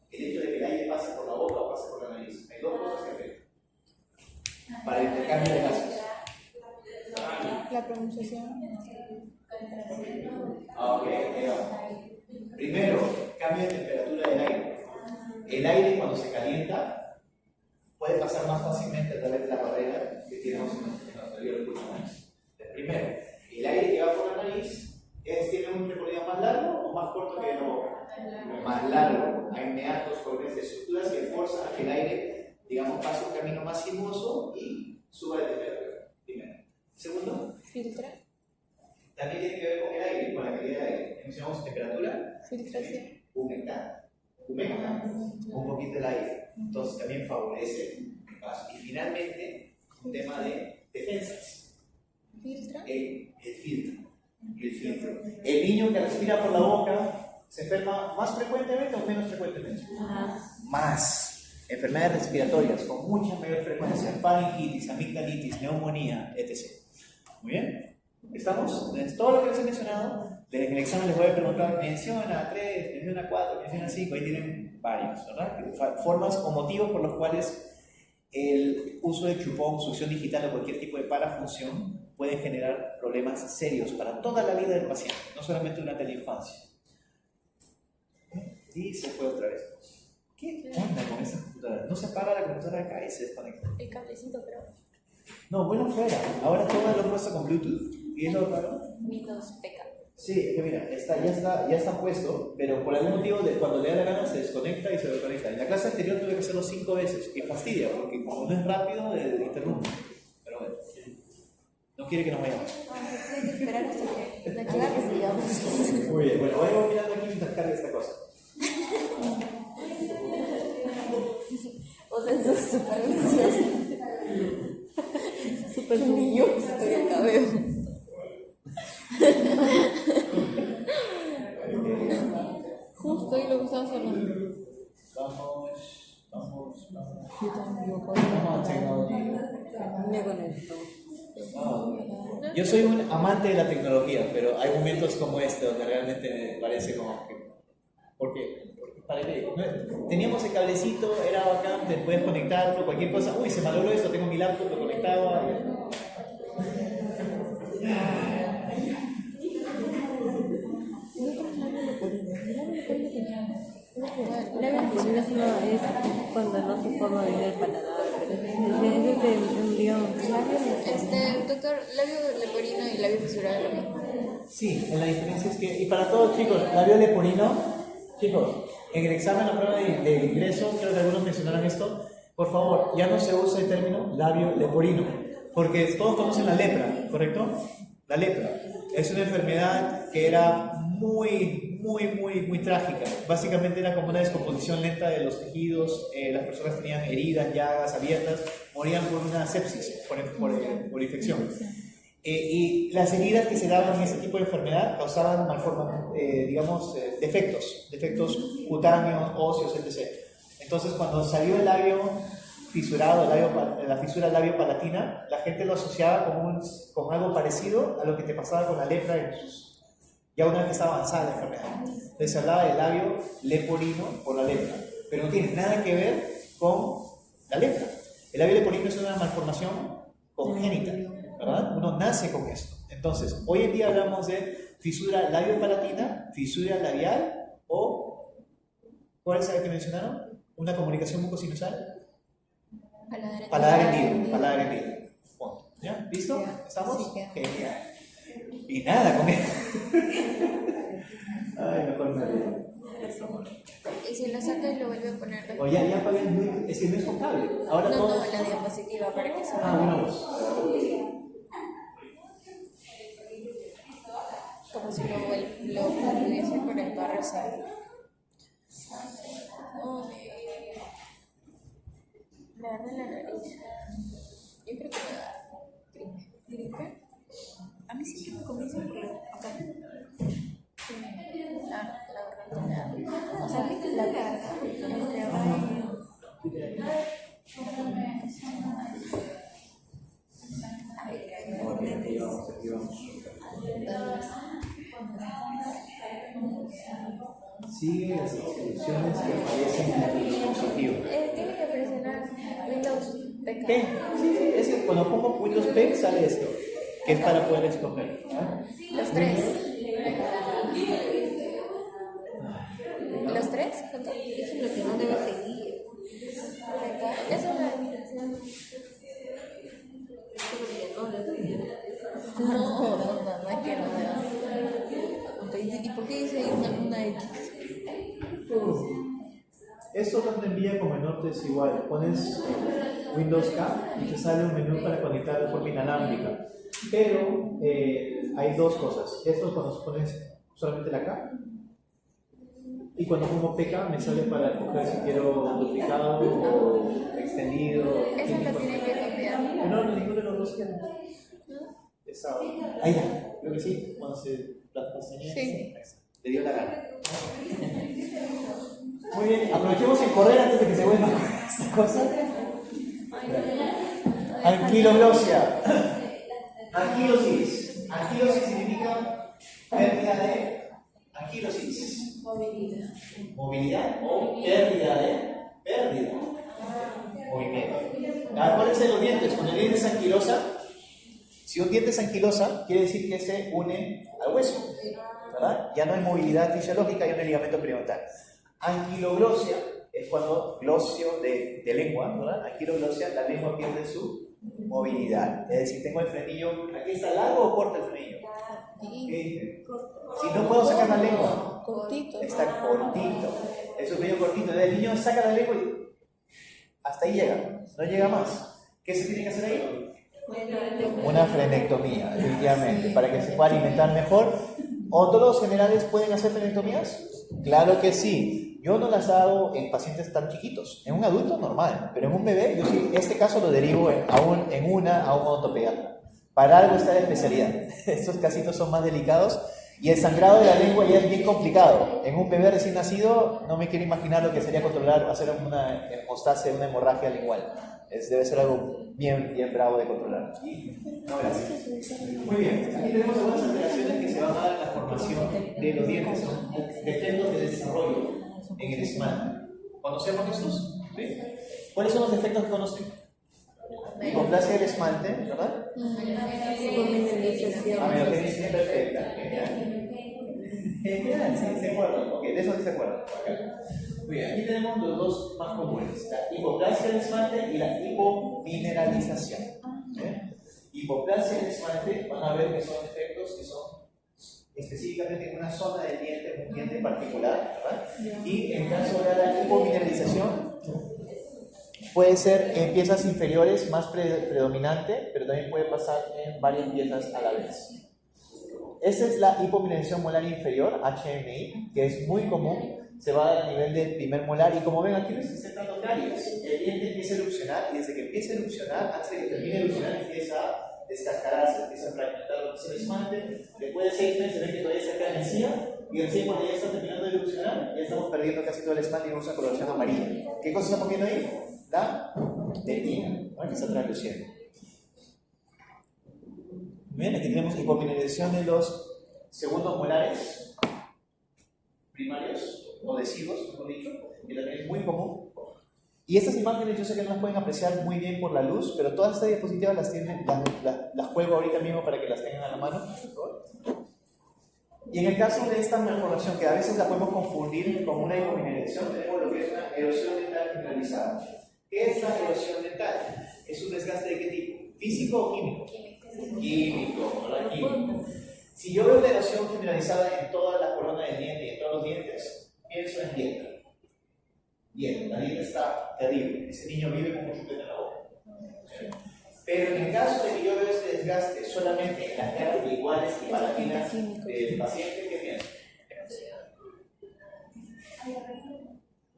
El hecho de que el aire pase por la boca o pase por la nariz. Hay dos cosas que afectan. Para el intercambio de gases. La pronunciación. Ok, primero, cambio de temperatura del aire. El aire cuando se calienta puede pasar más fácilmente a través de la barrera que tenemos en los anteriores pulmones. Primero, el aire que va por la nariz tiene un recorrido más largo o más corto que de la boca. Más largo. Hay meatos, corrientes, estructuras que forzan a que el aire, digamos, pase un camino más sinuoso y suba de temperatura. Primero. Segundo, Filtra. también tiene que ver con el aire, con la calidad del aire. Mencionamos temperatura, Filtración. humecta un poquito el aire. Entonces también favorece el paso. Y finalmente, un tema de defensas. Filtra. El filtro. El niño que respira por la boca se enferma más frecuentemente o menos frecuentemente. Más. Enfermedades respiratorias con mucha mayor frecuencia, faringitis, amigdalitis, neumonía, etc. Muy bien. ¿Estamos? Entonces, todo lo que les he mencionado, en el examen les voy a preguntar, menciona 3, menciona 4, menciona 5, ahí tienen varios, ¿verdad? Formas o motivos por los cuales el uso de chupón, succión digital o cualquier tipo de parafunción puede generar problemas serios para toda la vida del paciente, no solamente durante la infancia. Y se fue otra vez. ¿Qué onda con esa computadora? No se para la computadora acá y se desconecta. El cablecito, pero. No, bueno, fuera. Ahora todo lo he puesto con Bluetooth. ¿Y es lo raro? Windows PK. Sí, es que mira, ya está puesto, pero por algún motivo cuando le da la gana se desconecta y se reconecta. En la clase anterior tuve que hacerlo 5 veces, que fastidia, porque como no es rápido, interrumpe. Pero bueno, no quiere que nos vayamos. Hay que esperar hasta que la chica Agárrese, digamos. Muy bien, bueno, vayamos mirando aquí mientras carga esta cosa. O sea, eso es súper delicioso. Súper niño, estoy acá, veo. Justo y lo que estamos hablando. Vamos. Yo también. Vamos a tecnología. Me conecto. Yo soy un amante de la tecnología, pero hay momentos como este donde realmente me parece como que... Porque para qué, teníamos el cablecito, era bacán, te puedes conectarlo, cualquier cosa. Uy, se malogró esto, tengo mi laptop, lo conectaba. La ventilación es cuando no se forma bien el paladar. Es de embrión. Doctor, labio leporino y labio fisurado es lo mismo. Sí, la diferencia es que, y para todos chicos, labio leporino, chicos, en el examen, la prueba de ingreso, creo que algunos mencionaron esto, por favor, ya no se usa el término labio leporino, porque todos conocen la lepra, ¿correcto? La lepra es una enfermedad que era muy trágica. Básicamente era como una descomposición lenta de los tejidos, las personas tenían heridas, llagas abiertas, morían por una sepsis, por infección. Y las heridas que se daban en ese tipo de enfermedad causaban defectos cutáneos, óseos, etc. Entonces, cuando salió el labio fisurado, la fisura labio-palatina, la gente lo asociaba con algo parecido a lo que te pasaba con la lepra ya una vez que estaba avanzada la enfermedad. Entonces se hablaba del labio leporino por la lepra, pero no tiene nada que ver con la lepra. El labio leporino es una malformación congénita, ¿verdad? Uno nace con esto. Entonces, hoy en día hablamos de fisura labio-palatina, fisura labial o, ¿cuál es la que mencionaron? Una comunicación mucosinusal. Paladar hendido. Bueno, ¿ya? ¿Listo? ¿Estamos? Sí, genial. Y nada con eso. Ay, mejor me río. Y si lo saca y lo vuelve a poner. O ya pagué el muy... Es que no es con cable. Ahora No, todo... no, la diapositiva para que se vea. Ah, una voz. Como si lo pudiese por el barrio cerca. Me agarra la nariz. Yo creo que me da gripe. A mí sí que me comienza por acá. La garganta me da. O sea, la garganta. Sigue las instrucciones que aparecen en el dispositivo. Tiene que presionar Windows P. PK. Sí, es que cuando pongo Windows P sale esto, que es para poder escoger. Los tres. ¿Los tres? ¿Cuánto? Eso es lo que no debe seguir. Eso es la definición. No es que no me da. ¿Y por qué dice ahí una X? Eso tanto en vía como en norte es igual. Pones Windows K y te sale un menú para conectar de forma inalámbrica. Pero hay dos cosas. Esto es cuando pones solamente la K. Y cuando pongo PK me sale para escoger si quiero duplicado o extendido. Eso lo tiene que cambiar. No, ninguno de los dos quiere. Ahí ya, creo que sí. Cuando se pestañea, sí. le dio la gana. Muy bien, aprovechemos en correr antes de que se vuelva esta cosa. Anquiloglosia. Anquilosis. Anquilosis significa pérdida de anquilosis. Movilidad o pérdida. Movimiento. Acuérdense de los dientes. Cuando el diente es anquilosa, si un diente es anquilosa, quiere decir que se une al hueso, ¿verdad? Ya no hay movilidad fisiológica, hay un ligamento periodontal. Anquiloglosia es cuando glosio de lengua, ¿verdad? Anquiloglosia, la lengua pierde su movilidad. Es decir, tengo el frenillo, ¿aquí está largo o corto el frenillo? Si no puedo sacar la lengua, Cortito. está cortito. Es un frenillo cortito. El niño saca la lengua y hasta ahí llega, no llega más. ¿Qué se tiene que hacer ahí? Una frenectomía, definitivamente, para que se pueda alimentar mejor. ¿Odontólogos generales pueden hacer frenectomías? Claro que sí. Yo no las hago en pacientes tan chiquitos. En un adulto normal, pero en un bebé, yo sí, este caso lo derivo a un odontopediatra. Para algo está la especialidad. Estos casitos son más delicados y el sangrado de la lengua ya es bien complicado. En un bebé recién nacido, no me quiero imaginar lo que sería controlar, hacer una hemostasia, una hemorragia lingual. Debe ser algo bien bravo de controlar. No, gracias. Muy bien, aquí tenemos algunas alteraciones que se van a dar en la formación de los dientes, defectos de desarrollo en el esmalte. ¿Conocemos estos? ¿Sí? ¿Cuáles son los defectos que conocen? Hipoplasia del esmalte, ¿verdad? Amilogenesis perfecta. Genial, sí, se acuerdan. Ok, de eso sí se acuerdan. Muy bien, aquí tenemos los dos más comunes, la hipoplasia del esmalte y la hipomineralización. Hipoplasia del esmalte, van a ver que son efectos que son específicamente en una zona del diente, un diente en particular, ¿verdad? Y en caso de la hipomineralización, puede ser en piezas inferiores más predominante, pero también puede pasar en varias piezas a la vez. Esta es la hipomineralización molar inferior, HMI, que es muy común. Se va a dar a nivel del primer molar y como ven aquí no se está dando caries. El diente empieza a erupcionar y desde que empieza a erupcionar, antes de que termine de erupcionar, empieza a descascararse, empieza a fragmentar lo que es el esmalte. Después de 6 meses ven que todavía está acá en encía y recién cuando ya está terminando de erupcionar ya estamos perdiendo casi todo el esmalte y vemos una coloración amarilla. ¿Qué cosa estamos viendo ahí? La dentina, ¿no? Que está transluciendo. Bien, aquí tenemos hipomineralización de los segundos molares primarios o deciduos, mejor dicho, que también es muy común. Y estas imágenes yo sé que no las pueden apreciar muy bien por la luz, pero todas estas diapositivas las cuelgo ahorita mismo para que las tengan a la mano. Y en el caso de esta malformación, que a veces la podemos confundir con una hipomineralización, tenemos lo que es una erosión dental generalizada. ¿Qué es la erosión dental? ¿Es un desgaste de qué tipo? ¿Físico o químico? Químico, ¿verdad? Químico. Si yo veo la erosión generalizada en toda la corona del diente y en todos los dientes, pienso en dieta. Bien, la dieta está terrible. Ese niño vive con un chupete en la boca. Pero en el caso de que yo veo este desgaste solamente en las caras iguales y palatinas del paciente, ¿qué pienso?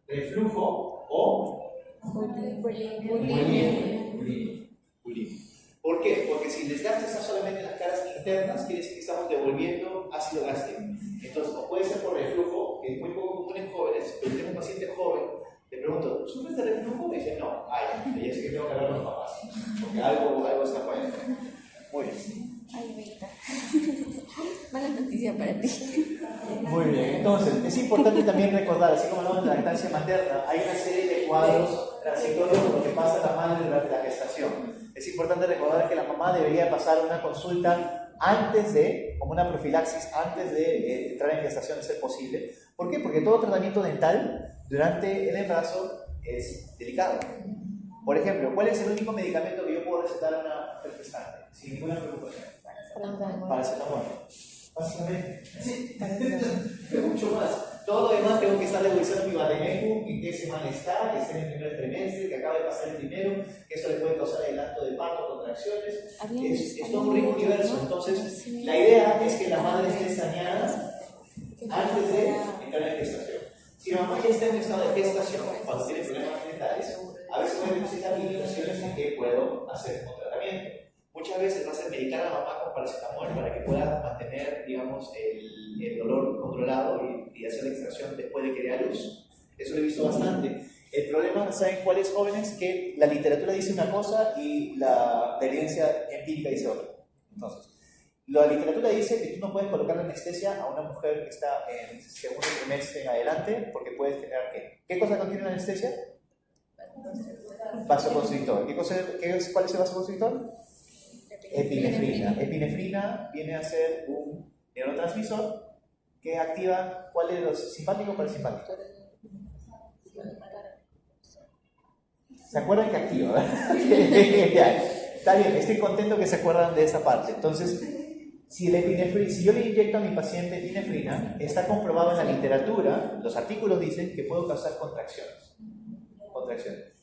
Reflujo o bulimia. ¿Por qué? Porque si el desgaste está solamente en las caras internas, quiere decir que estamos devolviendo ácido gástrico. Entonces, o puede ser por reflujo, que es muy poco común en jóvenes, pero tengo un paciente joven, le pregunto, ¿sufres de reflujo? Y dice, no, ya sé que tengo que hablar con los papás, porque algo está fallando. Muy bien. Ay, Beita. Mala noticia para ti. Muy bien, entonces, es importante también recordar, así como hablamos de la lactancia materna, hay una serie de cuadros transitorios por lo que pasa la madre durante la gestación. Es importante recordar que la mamá debería pasar una consulta antes de, como una profilaxis, antes de entrar en gestación, de ser posible. ¿Por qué? Porque todo tratamiento dental durante el embarazo es delicado. Por ejemplo, ¿cuál es el único medicamento que yo puedo recetar a una mujer gestante? Sin ninguna preocupación. Paracetamol. Básicamente, sí, pero mucho más. Todo lo demás tengo que estar revisando mi vademecum, en qué semana está, que esté en el primer trimestre, que acaba de pasar el primero, que eso le puede causar adelanto de parto, contracciones. Es todo un rico universo. Entonces, la idea es que la madre esté saneada antes de entrar en gestación. Si la mamá ya está en estado de gestación, cuando tiene problemas dentales, a veces puede necesitar limitaciones en qué puedo hacer con tratamiento. Muchas veces va a ser medicar a la mamá con paracetamol para que pueda mantener, digamos, el dolor controlado y hacer la extracción después de que dé a luz. Eso lo he visto bastante. El problema, ¿saben cuál es, jóvenes? Que la literatura dice una cosa y la evidencia empírica dice otra. Entonces, la literatura dice que tú no puedes colocar anestesia a una mujer que está en segundo trimestre en adelante porque puedes generar ¿qué? ¿Qué cosa contiene la anestesia? Vasoconstrictor. ¿Cuál es el vasoconstrictor? Epinefrina. Epinefrina viene a ser un neurotransmisor que activa, ¿cuál es los simpático o parasimpático? ¿Se acuerdan que activa? ¿Verdad? Está bien, estoy contento que se acuerdan de esa parte. Entonces, si yo le inyecto a mi paciente epinefrina, está comprobado en la literatura, los artículos dicen que puedo causar contracciones.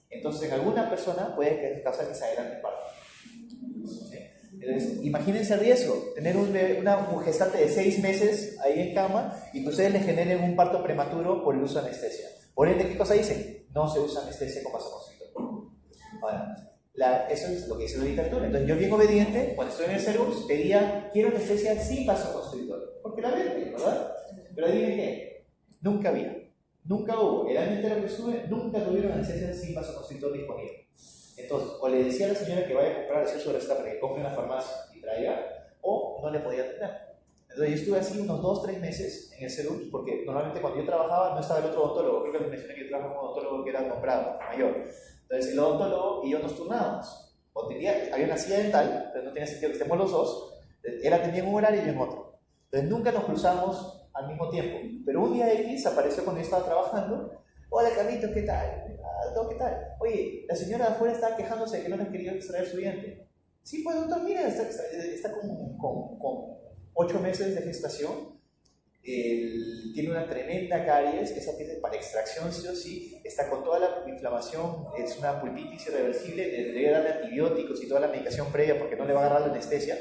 Entonces, en alguna persona puede causar que se adelante el parto. ¿Sí? Entonces, imagínense el riesgo, tener una gestante de 6 meses ahí en cama y que ustedes le generen un parto prematuro por el uso de anestesia. Por ende, ¿qué cosa dicen? No se usa anestesia con vasoconstrictor. Ahora, eso es lo que dice la literatura. Entonces, yo bien obediente, cuando estoy en el CERUX, pedía, quiero anestesia sin vasoconstrictor, porque la venden, ¿verdad? Pero adivinen qué, nunca había, nunca hubo. El año entero que estuve, nunca tuvieron anestesia sin vasoconstrictor disponible. Entonces, o le decía a la señora que vaya a comprar su receta para que compre en la farmacia y traiga, o no le podía atender. Entonces, yo estuve así unos 2-3 meses en el CERUX, porque normalmente cuando yo trabajaba no estaba el otro odontólogo. Creo que les mencioné que yo trabajaba con un odontólogo que era comprado, mayor. Entonces, el odontólogo y yo nos turnábamos. Había una silla dental, pero no tenía sentido que estemos los dos. Él atendía en un horario y yo en otro. Entonces, nunca nos cruzamos al mismo tiempo. Pero un día X apareció cuando yo estaba trabajando. Hola Carlitos, ¿qué tal? ¿Qué tal? Oye, la señora de afuera estaba quejándose de que no les quería extraer su diente. Sí, pues doctor, mira, está con 8 meses de gestación. Tiene una tremenda caries, esa pieza para extracción sí o sí, está con toda la inflamación, es una pulpitis irreversible, le debe darle antibióticos y toda la medicación previa porque no le va a agarrar la anestesia,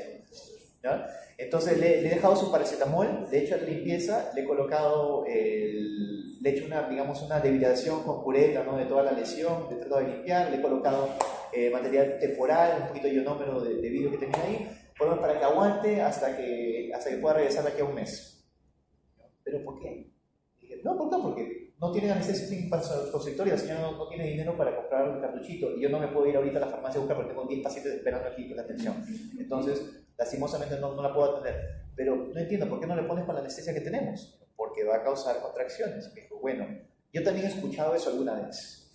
¿ya? Entonces le he dejado su paracetamol, le he hecho la limpieza, le he colocado, le he hecho una debilitación con cureta, ¿no? De toda la lesión, le he tratado de limpiar, le he colocado material temporal, un poquito de ionómero de vidrio que tenía ahí, para que aguante hasta que pueda regresar de aquí a un mes. ¿Pero por qué? Dije, no, ¿por qué? Porque no tiene anestesia sin consultorio, la señora no tiene dinero para comprar un cartuchito y yo no me puedo ir ahorita a la farmacia a buscar porque tengo 10 pacientes esperando aquí con la atención. Entonces, lastimosamente no la puedo atender. Pero no entiendo, ¿por qué no le pones con la anestesia que tenemos? Porque va a causar contracciones. Me dijo, bueno, yo también he escuchado eso alguna vez.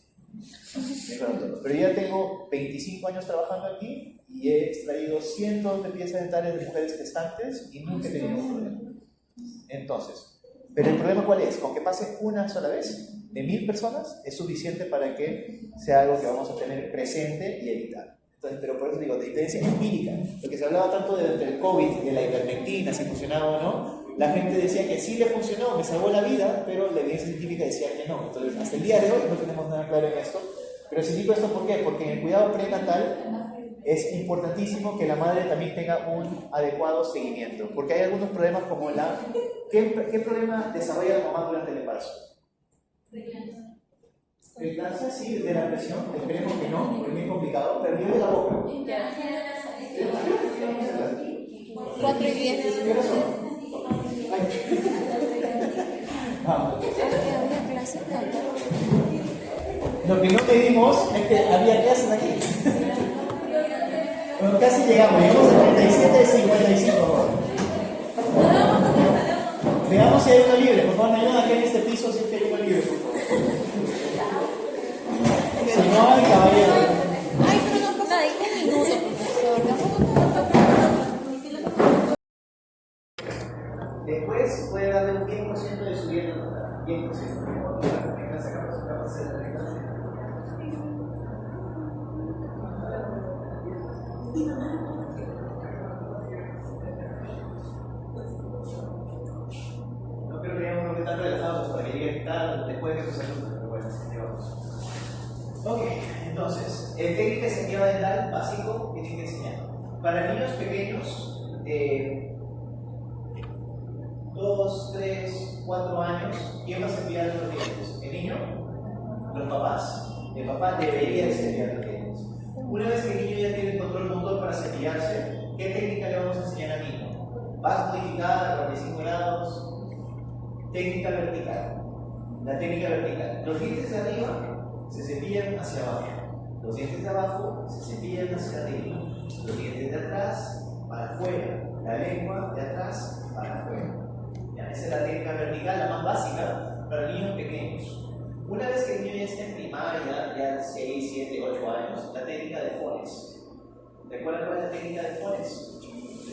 Pero ya tengo 25 años trabajando aquí y he extraído cientos de piezas dentales de mujeres gestantes y nunca he tenido un problema. Entonces, pero el problema ¿cuál es? Con que pase una sola vez de 1000 personas es suficiente para que sea algo que vamos a tener presente y evitar. Entonces, pero por eso digo, de evidencia empírica, porque se hablaba tanto del COVID, de la ivermectina, si funcionaba o no, la gente decía que sí le funcionó, me salvó la vida, pero la evidencia científica decía que no. Entonces, hasta el día de hoy no tenemos nada claro en esto. Pero si digo esto, ¿por qué? Porque en el cuidado prenatal es importantísimo que la madre también tenga un adecuado seguimiento, porque hay algunos problemas como ¿qué problema desarrolla la mamá durante el embarazo? El cáncer, sí, de la presión, esperemos que no, porque es muy complicado, pero nivel de la boca. 4 y 10. ¿Qué pasó? Vamos. ¿Había clase? Lo que no pedimos es que había clases aquí. Bueno, casi llegamos a 37 de 55. Veamos si hay uno libre, por favor, me ayudan aquí en este piso si es que hay uno libre, por favor. Si no hay, caballero. Ay, pero no pasa 20 minutos, profesor. Después puede darle un 10% de su dieta total. 10%. No creo que hayamos que estar relajados para que llegue tarde después de esos años, pero bueno, llevamos. Ok, entonces, técnica de cepillado dental básico que tienen que enseñar. Para niños pequeños, 2, 3, 4 años, ¿quién va a cepillar los dientes? ¿El niño? Los papás. El papá debería de cepillar los dientes. Una vez que el niño ya tiene el control motor para cepillarse, ¿qué técnica le vamos a enseñar al niño? Vas modificada a 45 grados. Técnica vertical. La técnica vertical. Los dientes de arriba se cepillan hacia abajo. Los dientes de abajo se cepillan hacia arriba. Los dientes de atrás para afuera. La lengua de atrás para afuera. Ya, esa es la técnica vertical, la más básica para niños pequeños. Una vez que el niño ya está en primaria, ya 6, 7, 8 años, la técnica de Fornes. ¿Recuerdan cuál es la técnica de Fornes?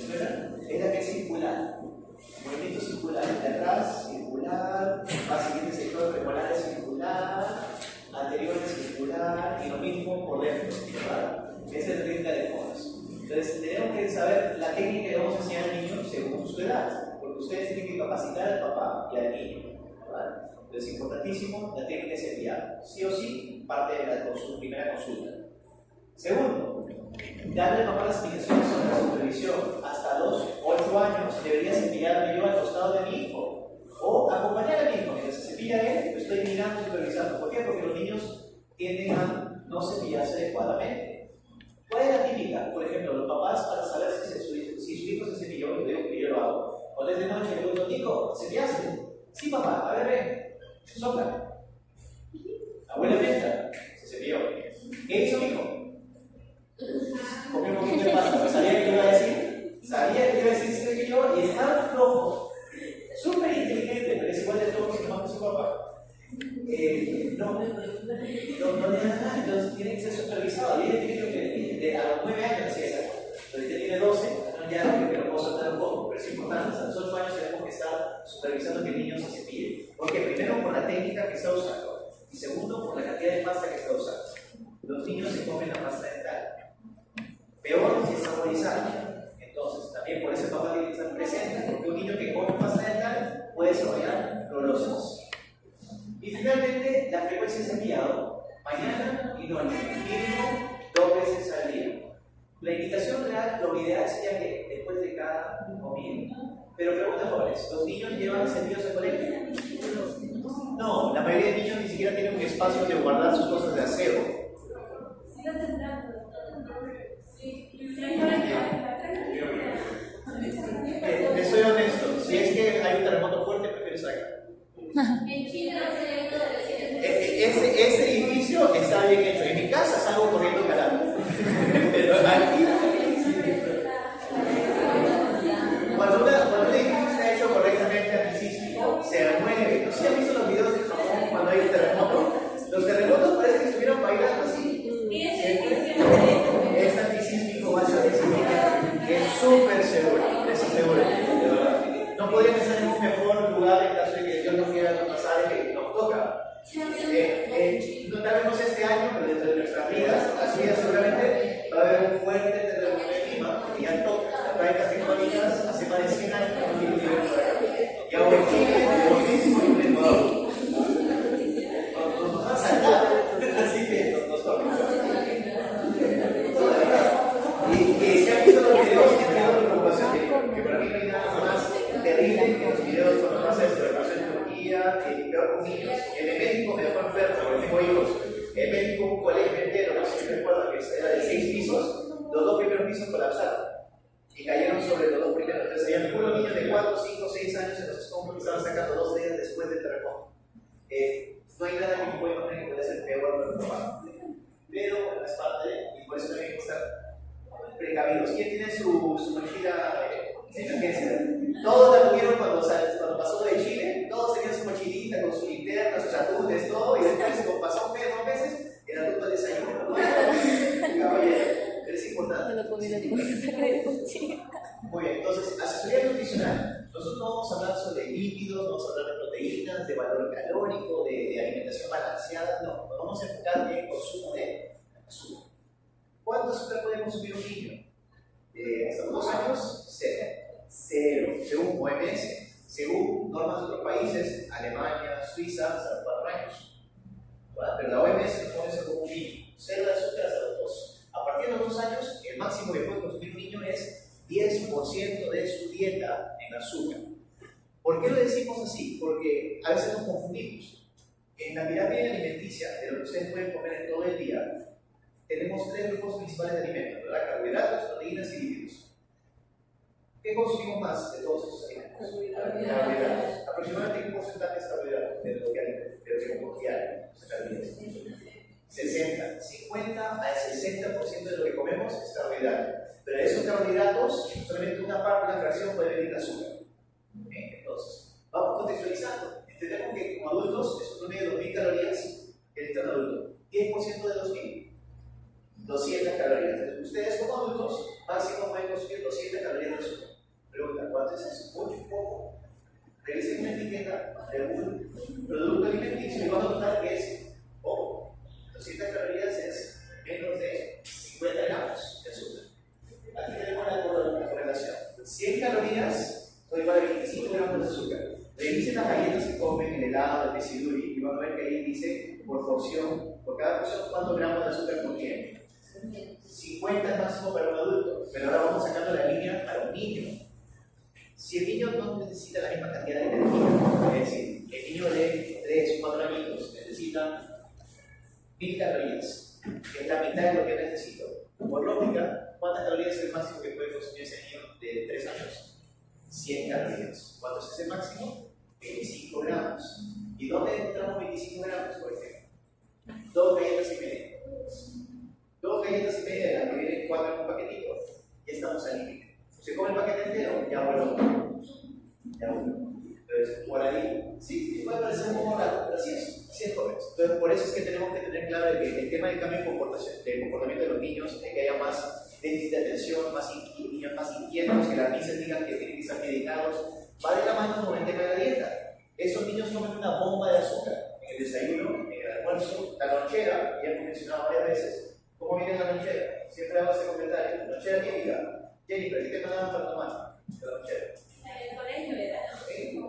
¿Recuerdan? Es la que es circular. Movimiento circular, de atrás, circular, va siguiente sector premolar circular, anterior circular y lo mismo por dentro, ¿verdad? Esa es la técnica de Fornes. Entonces, tenemos que saber la técnica que vamos a enseñar al niño según su edad, porque ustedes tienen que capacitar al papá y al niño, ¿verdad? Entonces, importantísimo, la técnica de cepillado. Sí o sí, parte de la primera consulta. Segundo, darle al papá las explicaciones sobre la supervisión supervisión. Hasta los 8 años debería cepillarme yo al costado de mi hijo o acompañar a mi hijo. Mientras se cepilla él, lo estoy mirando y supervisando. ¿Por qué? Porque los niños tienden a no cepillarse adecuadamente. ¿Cuál es la típica? Por ejemplo, los papás, para saber si su hijo se cepilló, y veo que yo lo hago. Cuando es de noche, le pregunto, Nico, ¿cepillaste? Sí, papá, a ver, ven, sopla. Abuela menta, se cepilló. ¿Qué hizo mi hijo? Comió un poquito de pasta, pues sabía que iba a decir. Sabía que iba a decir se cepilló y es tan flojo, súper inteligente, pero es igual de flojo que más que su papá. No le da nada, entonces tiene que ser supervisado. Y él tiene que a los 9 años hacía eso. Ahorita tiene 12, ya creo que lo puedo soltar un poco, pero es importante. A los 8 años tenemos que estar supervisando que el niño se cepille. Porque primero por la técnica que está usando, y segundo por la cantidad de pasta que está usando. Los niños se comen la pasta dental. Peor si es saborizada. Entonces, también por eso el papá tiene que estar presente, porque un niño que come pasta dental puede desarrollar clorosis. Y finalmente, la frecuencia de cepillado, mañana y noche, mínimo 2 veces al día. La indicación real, lo ideal sería que después de cada comida. Pero pregunta, jóvenes, ¿los niños llevan cepillos al colegio? No, la mayoría de niños ni siquiera tienen un espacio donde guardar sus cosas de aseo. Soy honesto, si es que hay un terremoto fuerte, prefiero sacar. Ese edificio está bien hecho. En mi casa salgo corriendo carajo. Pero aquí, cuando un edificio está hecho correctamente antisísmico, se mueve. No sé si han visto los videos de Japón cuando hay un terremoto. Los terremotos parece que estuvieran bailando así. Es antisísmico, va a ser antisísmico. Es súper seguro. Es seguro. No podríamos estar en un mejor lugar en caso de que Dios nos quiera pasar y que nos toca. No tal vez no sea este año, pero dentro de nuestras vidas, así seguramente va a haber un fuerte terremoto de clima, porque ya toca. Las placas tectónicas hace más de 100 años que no tienen nivel por acá. Y ahora en Chile, lo mismo en el Ecuador. Nos van a saltar, así que nos toca. Y se han visto los videos y me da una preocupación que para mí no hay nada más terrible que los videos cuando pasa esto de pasar en Turquía, peor con niños. En México me dejó enfermo, porque tengo hijos. En México un colegio entero, no sé si recuerdan, que era de 6 pisos, los 2 primeros pisos colapsaron y cayeron sobre los 2 primeros. Entonces había algunos niños de 4, 5, 6 años en los escombros que estaban sacando 2 días después del terremoto. No hay nada que me pueda imaginar que pueda ser peor pero probable. Pero bueno, es parte y por eso también hay que estar precavidos. ¿Quién tiene su mochila de emergencia? Todos la tuvieron cuando pasó de Chile, todos tenían su mochilita con su linterna, sus atunes, todo, y después como pasó un mes, 2 meses, era todo el desayuno. Caballero, pero es importante. Muy bien, entonces, asesoría nutricional. Nosotros no vamos a hablar sobre lípidos, no vamos a hablar de proteínas, de valor calórico, de alimentación balanceada, no, nos vamos a enfocar en el consumo de azúcar. ¿Cuánto azúcar puede consumir un niño? Hasta los 2 años, 0, según OMS. Según normas de otros países, Alemania, Suiza, hasta los 4 años. ¿Verdad? Pero la OMS nos pone eso como un mínimo. 0 de azúcar hasta los 2. A partir de los 2 años, el máximo que puede consumir un niño es 10% de su dieta en azúcar. ¿Por qué lo decimos así? Porque a veces nos confundimos. En la pirámide alimenticia, de lo que ustedes pueden comer en todo el día, tenemos 3 grupos principales de alimentos, ¿verdad? Carbohidratos, proteínas y lípidos. ¿Qué consumimos más de todos esos alimentos? Carbohidratos. Aproximadamente, ¿qué porcentaje es carbohidratos de lo que comemos diario? 60, 50 al 60% de lo que comemos es carbohidrato. Pero de esos carbohidratos, solamente una parte, una fracción puede venir de azúcar. Entonces, vamos contextualizando. Entendemos que como adultos es un promedio de 2000 calorías que necesita un adulto. 10% de 2000, 200 calorías. Entonces, ustedes como adultos, máximo pueden consumir 200 calorías de azúcar. Pregunta, ¿cuánto es eso? ¿Mucho o poco? Revisen una etiqueta de un producto alimenticio y van a notar que es poco. 200 calorías es menos de 50 gramos de azúcar. Aquí tenemos la correlación. 100 calorías son igual a 25 gramos de azúcar. Revisen las galletas que comen, el helado, el desiduri, y van a ver que ahí dice por porción, por cada porción, cuántos gramos de azúcar contiene. 50 es máximo para un adulto, pero ahora vamos sacando la línea para un niño. Si el niño no necesita la misma cantidad de energía, es decir, el niño de 3 o 4 años necesita 1000 calorías, que es la mitad de lo que necesito. Por lógica, ¿cuántas calorías es el máximo que puede consumir ese niño de 3 años? 100 calorías. ¿Cuánto es ese máximo? 25 gramos. ¿Y dónde encontramos 25 gramos, por ejemplo? 2 galletas y media. 2 galletas y media de las que vienen 4 en un paquetito. Ya estamos al límite. Se come el paquete entero, ya vuelvo. Ya vuelvo. Entonces, por ahí, sí, puede parecer un poco raro, pero así es correcto. Entonces, por eso es que tenemos que tener claro de que el tema del cambio de comportamiento de los niños es que haya más déficit de atención, niños más inquietos, que las niñas digan que tienen que estar medicados, va de la mano con el tema de la dieta. Esos niños comen una bomba de azúcar en el desayuno, en el almuerzo, la lonchera, ya hemos mencionado varias veces. ¿Cómo viene la lonchera? Siempre hago ese comentario. La lonchera típica. Jennifer, ¿qué te mandaban para tomar? La lonchera. En el colegio era.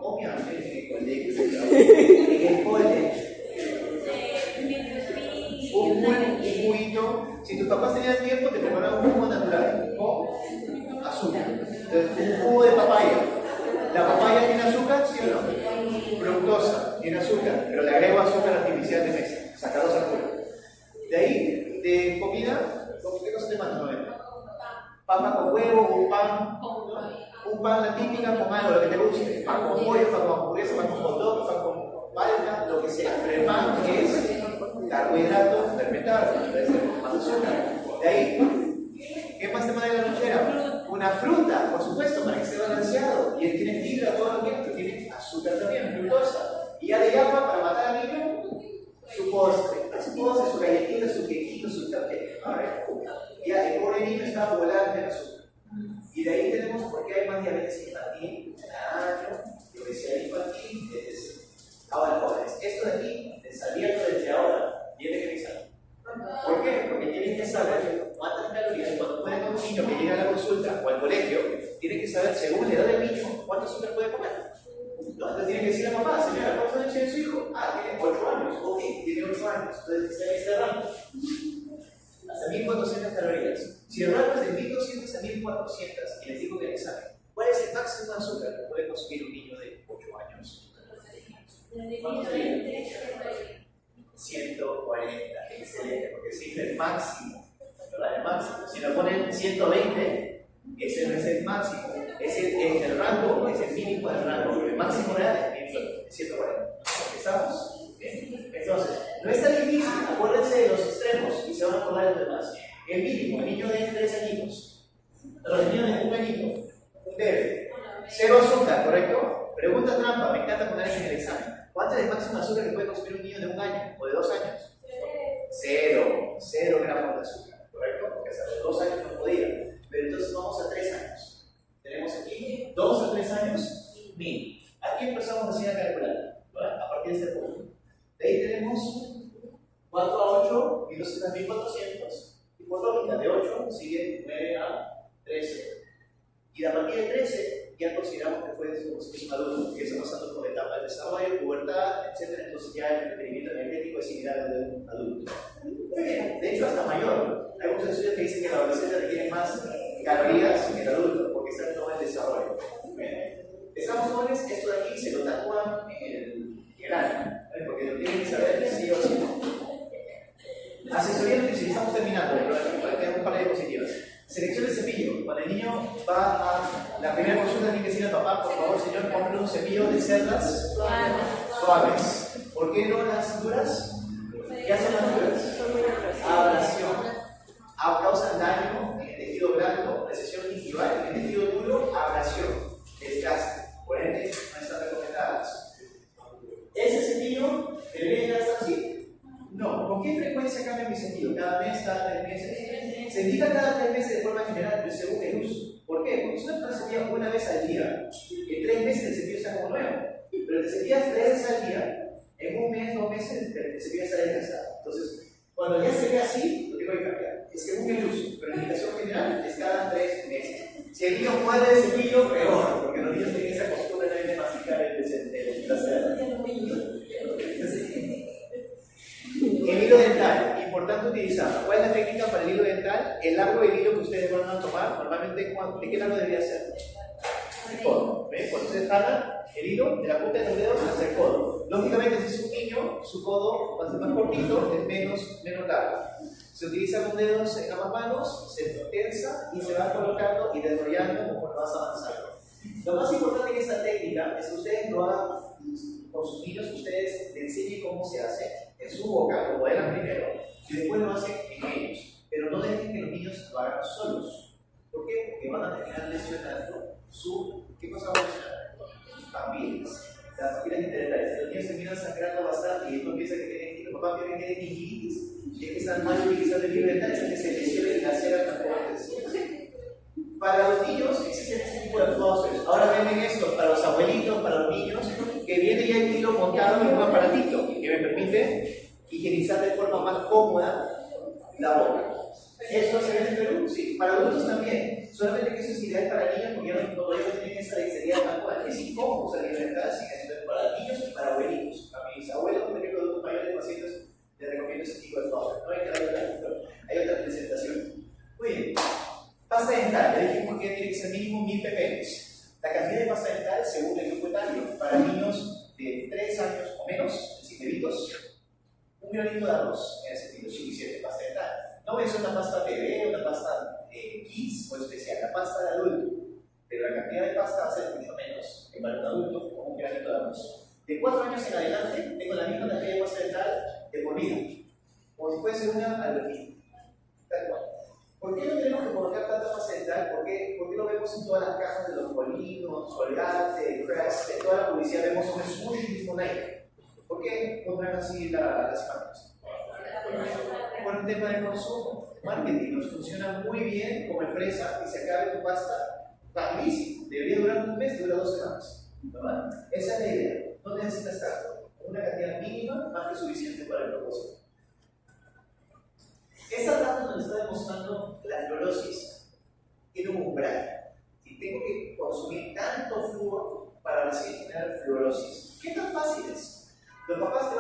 Obviamente, en el colegio. En el colegio. Un juguito. Si tus papás tenían tiempo, te preparaban un jugo natural con azúcar. Entonces, un jugo de papaya. ¿La papaya tiene azúcar? ¿Sí o no? Fructosa, tiene azúcar, pero le agrego azúcar artificial de mesa, sacarosa pura. De ahí, de comida, ¿qué cosa te mandan? Papa con huevo, un pan, la típica con algo, lo que te guste. Pan con pollo, pan con hamburguesa, pan con hot dog, pan con palta, lo que sea. Pero el pan es carbohidrato fermentado, entonces más azúcar. De ahí, ¿qué más te manda en la lonchera? Una fruta, por supuesto, para que esté balanceado. Y él tiene fibra, todo lo que tiene azúcar también, fructosa. Y ya le llama para matar al niño su postre, su galletita, su quequito, su cupcake. Ya el pobre niño está volando en azúcar. Y de ahí tenemos por qué hay más diabetes infantil, obesidad infantil. Ahora, jóvenes, esto de aquí, sabiendo desde ahora, tiene que pensar. ¿Por qué? Porque tienen que saber cuántas calorías, cuando pueden con un niño que llega a la consulta o al colegio, tienen que saber, según la edad del niño, cuánto azúcar puede comer. ¿No? Entonces tienen que decir a la mamá, señora, ¿cuántos años tiene su hijo? Tiene 8 años. Ok, tiene 8 años. Entonces está en ese rango. Hasta 1400 calorías. Si el rango es de 1200 a 1400, y les digo que les saben, ¿cuál es el máximo de azúcar que puede consumir un niño de 8 años? 140, excelente, porque ese es el máximo, ¿verdad? El máximo. Si le ponen 120, ese no es el máximo, es el rango, es el mínimo del rango, el máximo real es 140. ¿Estamos? Bien. Entonces, no es tan difícil, acuérdense de los extremos y se van a acordar de los demás. El mínimo, el niño de 3 añitos, el niño de 1 añito, un bebé, 0 azúcar, ¿correcto? Pregunta trampa, me encanta poner eso en el examen. ¿Cuánto es el máximo de azúcar que puede consumir un niño de 1 año o de 2 años? 0 gramos de azúcar, ¿correcto? Porque hasta los 2 años no podía. Pero entonces vamos a 3 años. Tenemos aquí 2 a 3 años, 1000. Aquí empezamos así a calcular, ¿verdad? A partir de este punto. De ahí tenemos 4 a 8, 1400. Y por lógica, de 8 sigue 9 a 13. Y a partir de 13 ya consideramos que fue un adulto, que está pasando por etapas de desarrollo, pubertad, etc. Entonces ya el requerimiento energético es similar al de un adulto. Muy bien, de hecho hasta mayor. Hay muchos estudios que dicen que el adolescente requiere más calorías que el adulto, porque está en todo el desarrollo. Muy bien. Estamos jóvenes, esto de aquí se lo tatúan en el año, porque lo tienen que saber sí o sí. Asesoría nutricional, estamos terminando, para tener un par de diapositivas. Selección de cepillo. Cuando el niño va a la primera consulta, tiene que decirle al papá, por favor, señor, compre un cepillo de cerdas suaves. ¿Por qué no las duras? ¿Qué hacen las duras? Abrasión. Causan daño en el tejido blando, recesión gingival, en el tejido duro, abrasión, desgaste. Por ende, no están recomendadas. ¿Ese cepillo debería estar así? No. ¿Con qué frecuencia cambia mi cepillo? ¿Cada mes, cada 3 meses? Se indica cada 3 meses de forma general, pero según el uso. ¿Por qué? Porque si no te cepillas una vez al día, en 3 meses el cepillo está como nuevo. Pero te cepillas 3 veces al día, en 1 mes, 2 meses, el cepillo está desgastado. Entonces, cuando ya se ve así, lo tengo que cambiar. Es según el uso, pero la indicación general es cada 3 meses. Si el niño muerde el cepillo, peor, porque los niños tienen esa costumbre de masticar el trasero. El hilo dental, importante utilizarlo. ¿Cuál es la técnica para el hilo dental? El largo del hilo que ustedes van a tomar, normalmente normalmente, ¿de qué lado debería ser? El codo. ¿Ven? Cuando usted jala el hilo de la punta de los dedos hacia el codo. Lógicamente, si es un niño, su codo va a ser más cortito, es menos largo. Se utilizan los dedos en ambas manos, se tensa y se va colocando y desarrollando conforme vas avanzando. Lo más importante en esta técnica es que ustedes lo hagan con sus niños, ustedes les enseñen cómo se hace en su boca, lo bailan primero, y después lo hacen en ellos. Pero no dejen que los niños lo hagan solos. ¿Por qué? Porque van a terminar lesionando ¿qué cosa va a lesionar? Sus papilas. Las papilas integrales. Los niños terminan sangrando bastante y uno piensa que tienen, los papás piensan que tienen gingivitis y es que están mal utilizando el libertad, es que se lesionen la cera tampoco. Para los niños existen este tipo de flossers. Ahora venden esto para los abuelitos, para los niños, que viene ya el hilo montado en un aparatito que me permite higienizar de forma más cómoda la boca. ¿Eso se ve en Perú? Sí. Para adultos también. Solamente que eso es ideal para niños porque todavía no tienen esa dexteridad manual. Es incómodo usar libertad, así que es para niños y para abuelitos. A mis abuelos, por ejemplo, adultos mayores pacientes, les recomiendo ese tipo de flossers. No hay que darle hay otra presentación. Muy bien. Pasta dental, ya dijimos que tiene que ser mínimo 1000 ppm. La cantidad de pasta dental según el grupo etario. Para niños de 3 años o menos, es decir, bebitos, un granito de arroz en ese sentido, suficiente pasta dental. No voy a hacer una pasta bebé, una pasta kids o especial, la pasta de adulto. Pero la cantidad de pasta va a ser mucho menos que para un adulto con un granito de arroz. De 4 años en adelante, tengo la misma cantidad de pasta dental de por vida, como si fuese una albergina. Tal cual. ¿Por qué no tenemos que colocar tanta pasta dental? ¿Por qué lo vemos en todas las cajas de los Polinos, Colgate, Crest, en toda la publicidad vemos un smoothie mismo Nike? ¿Por qué pondrán así las marcas? Por un tema de consumo. Marketing nos funciona muy bien como empresa y se acabe tu pasta rapidísimo. Debería durar un mes, dura 2 semanas. ¿Verdad? Esa es la idea. No necesitas tanto. Una cantidad mínima más que suficiente para el propósito. Esta tabla nos está demostrando la fluorosis. Tiene un umbral. Si tengo que consumir tanto flúor para generar fluorosis, ¿qué tan fácil es? Los papás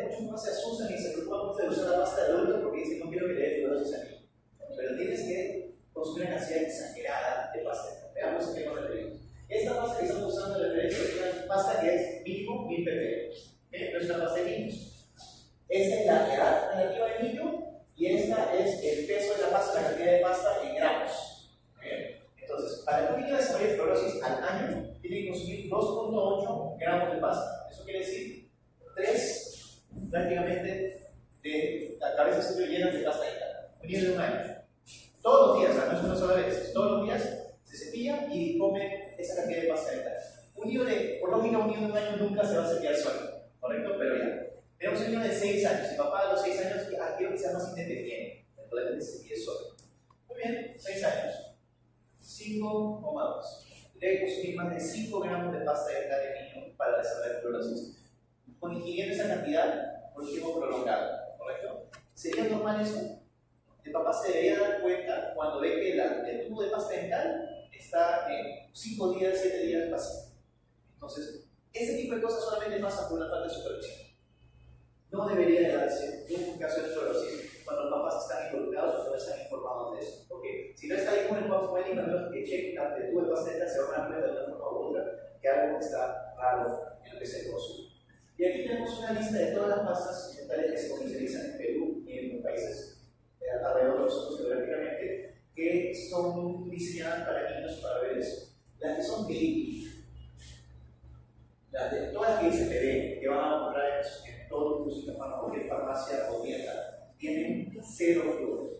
muchos más se asustan y se preocupan mucho de usar la pasta de adulto porque dicen no quiero que le dé fluorosis a mí. Pero tienes que consumir una cantidad exagerada de pasta. Veamos a qué nos referimos. Esta pasta que estamos usando de referencia es una pasta que es mínimo 1000 ppm. No es una pasta de niños. Esta es la edad relativa del niño. Y esta es el peso de la pasta, la cantidad de pasta en gramos. ¿Bien? Entonces, para que un niño desarrolle fluorosis al año, tiene que consumir 2.8 gramos de pasta. Eso quiere decir 3 prácticamente de la cabeza siempre llena de pasta dental. Un niño de 1 año. Todos los días, no es una sola vez, todos los días se cepilla y come esa cantidad de pasta dental. Por lógica, un niño de 1 año nunca se va a cepillar solo, ¿correcto? Pero ya. Tenemos un niño de 6 años, y papá a los 6 años quiero que sea más independiente, entonces que se cepille solo. Muy bien, 6 años. 5,2. Debe consumir más de 5 gramos de pasta dental de niño para desarrollar fluorosis. Ingiriendo esa cantidad por tiempo prolongado, ¿correcto? ¿Sería normal eso? El papá se debería dar cuenta cuando ve que el tubo de pasta dental está en 5 días, 7 días vacío. Entonces, ese tipo de cosas solamente pasan por una falta de supervisión. No debería de darse un caso de fluorosis cuando los papás están involucrados o no están informados de eso. Porque si no está ahí con el papá médico, a menos que cheque el tubo de pasta dental, se van a dar cuenta de una forma u otra que algo está raro en lo que se consume. Y aquí tenemos una lista de todas las pastas dentales que se comercializan en Perú y en países alrededor de nosotros geográficamente, que son diseñadas para niños, para bebés. Las que son baby, todas las que dicen bebé, que van a comprar en todo cualquier farmacia o tienda, tienen 0 flúor.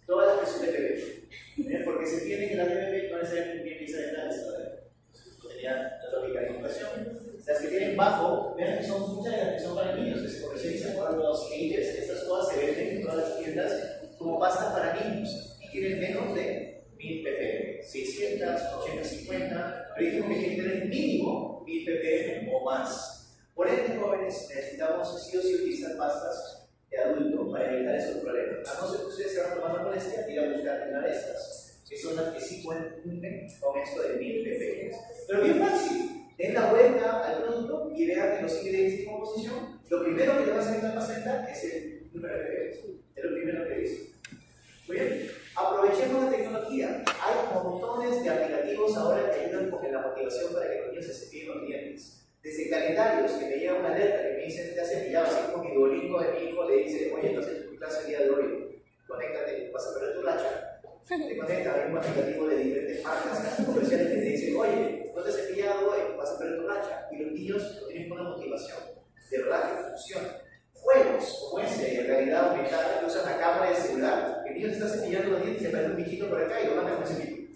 Todas las que son de bebé. Porque se entiende que las de bebé no necesariamente tienen pieza dental, esto tenía la lógica de comparación. Las que tienen bajo, vean que son muchas de las que son para niños, que se comercializan por los ages, estas todas se venden en todas las tiendas como pastas para niños y tienen menos de 1000 ppm, 600, 850, pero dijimos que tienen que tener mínimo 1000 ppm o más. Por ende, jóvenes, necesitamos sí o sí utilizar pastas de adulto para evitar esos problemas. A no ser que ustedes se van a tomar la molestia de ir a buscar una de estas, que son las que sí cumplen con esto de 1000 ppm. Pero bien fácil. Den la vuelta al producto y vean que los ingredientes de composición, lo primero que le va a salir a la pasta dental es el número de ppm. Es lo primero que dice. Muy bien. Aprovechemos la tecnología. Hay la motivación para que los niños se cepillen los dientes. Desde calendarios que me llega una alerta que me dice te has cepillado, así como mi Duolingo de mi hijo le dice, oye, no has hecho tu clase el día de hoy, conéctate, vas a perder tu racha. Te conecta, hay un aplicativo de diferentes marcas comerciales que te dicen, oye, no te has cepillado hoy, vas a perder tu racha. Y los niños lo tienen con una motivación, de verdad que funciona. Juegos como ese de realidad aumentada que usan la cámara del celular, el niño se está cepillando los dientes y se aparece un bichito por acá y lo manda con ese cepillo.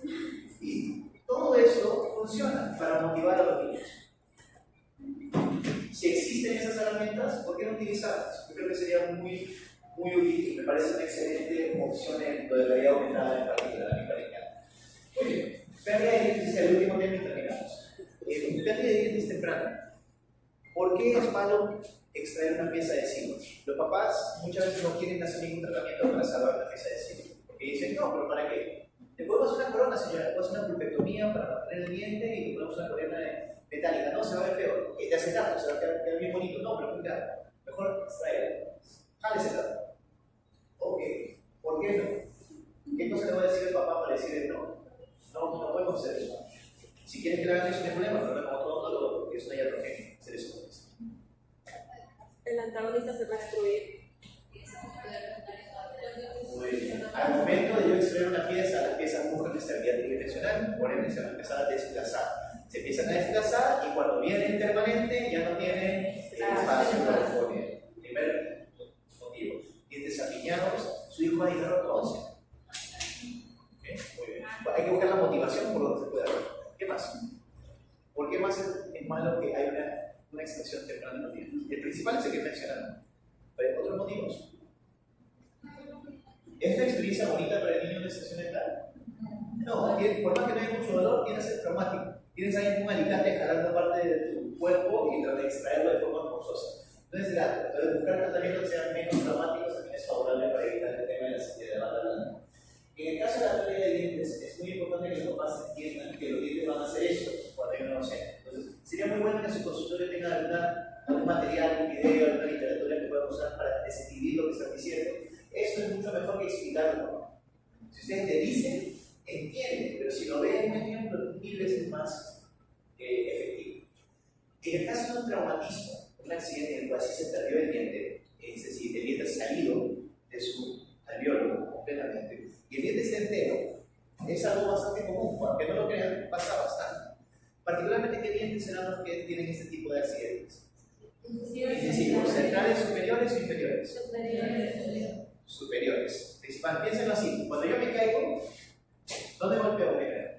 Y todo eso funciona para motivar a los niños. Si existen esas herramientas, ¿por qué no utilizarlas? Yo creo que sería muy útil y me parece una excelente opción en lo de realidad aumentada en particular, a mí me encanta. Muy bien, pérdida de dientes, el último tema y terminamos. Pérdida de dientes temprana. ¿Por qué es malo extraer una pieza de silo? Los papás muchas veces no quieren hacer ningún tratamiento para salvar la pieza de silo, porque dicen, no, pero ¿para qué? Le podemos hacer una corona, señora, le podemos hacer una pulpectomía para mantener el diente y le podemos hacer una corona metálica. No, se va a ver feo, porque de acetato se va a quedar bien bonito. No, pero muy caro. Mejor extraer. Jale acetato. Ok, ¿por qué no? ¿Qué cosa le voy a decir al papá para decirle no? No podemos hacer eso. Si quieren que le hagan eso, no hay problema, pero como todo dolor, porque es una iatrogenia, hacer eso. El antagonista se va a destruir. Muy bien. Al momento de yo extraer una pieza, las piezas buscan estabilidad tridimensional, por ende se van a empezar a desplazar. Se empiezan a desplazar y cuando vienen permanente ya no tienen espacio para poner. Primer motivo. Dientes apiñados, su hijo va a llegar a ortodoncia. ¿Okay? Muy bien. Hay que buscar la motivación por donde se pueda ver. ¿Qué más? ¿Por qué más es malo que haya una extracción temprana de los dientes? El principal es el que mencionaron. ¿Pero hay otros motivos? ¿Es una experiencia bonita para el niño de extracción dental? No, por más que no haya mucho dolor, tiene que ser traumático. Tienes ahí un alicate jalando parte de tu cuerpo y tratar de extraerlo de forma forzosa. Entonces, buscar tratamientos que sean menos traumáticos también es favorable para evitar el tema de la sensibilidad de la banda. En el caso de la pérdida de dientes, es muy importante que los papás entiendan que los dientes van a hacer eso cuando hay una ausencia. Entonces, sería muy bueno que en su consultorio tengan algún material, un video, alguna literatura que puedan usar para describir lo que están diciendo. Eso es mucho mejor que explicarlo. Si ustedes le dicen, entienden, pero si lo ven, un ejemplo, 1000 veces más efectivo. En el caso de un traumatismo, un accidente en el cual sí se perdió el diente, es decir, el diente ha salido de su alveolo completamente, y el diente está entero, es algo bastante común, aunque no lo crean, pasa bastante. Particularmente, ¿qué dientes serán los que tienen este tipo de accidentes? Incisivos, centrales, superiores o inferiores. Superiores. Principal, piénsenlo así, cuando yo me caigo, ¿dónde golpeo primero?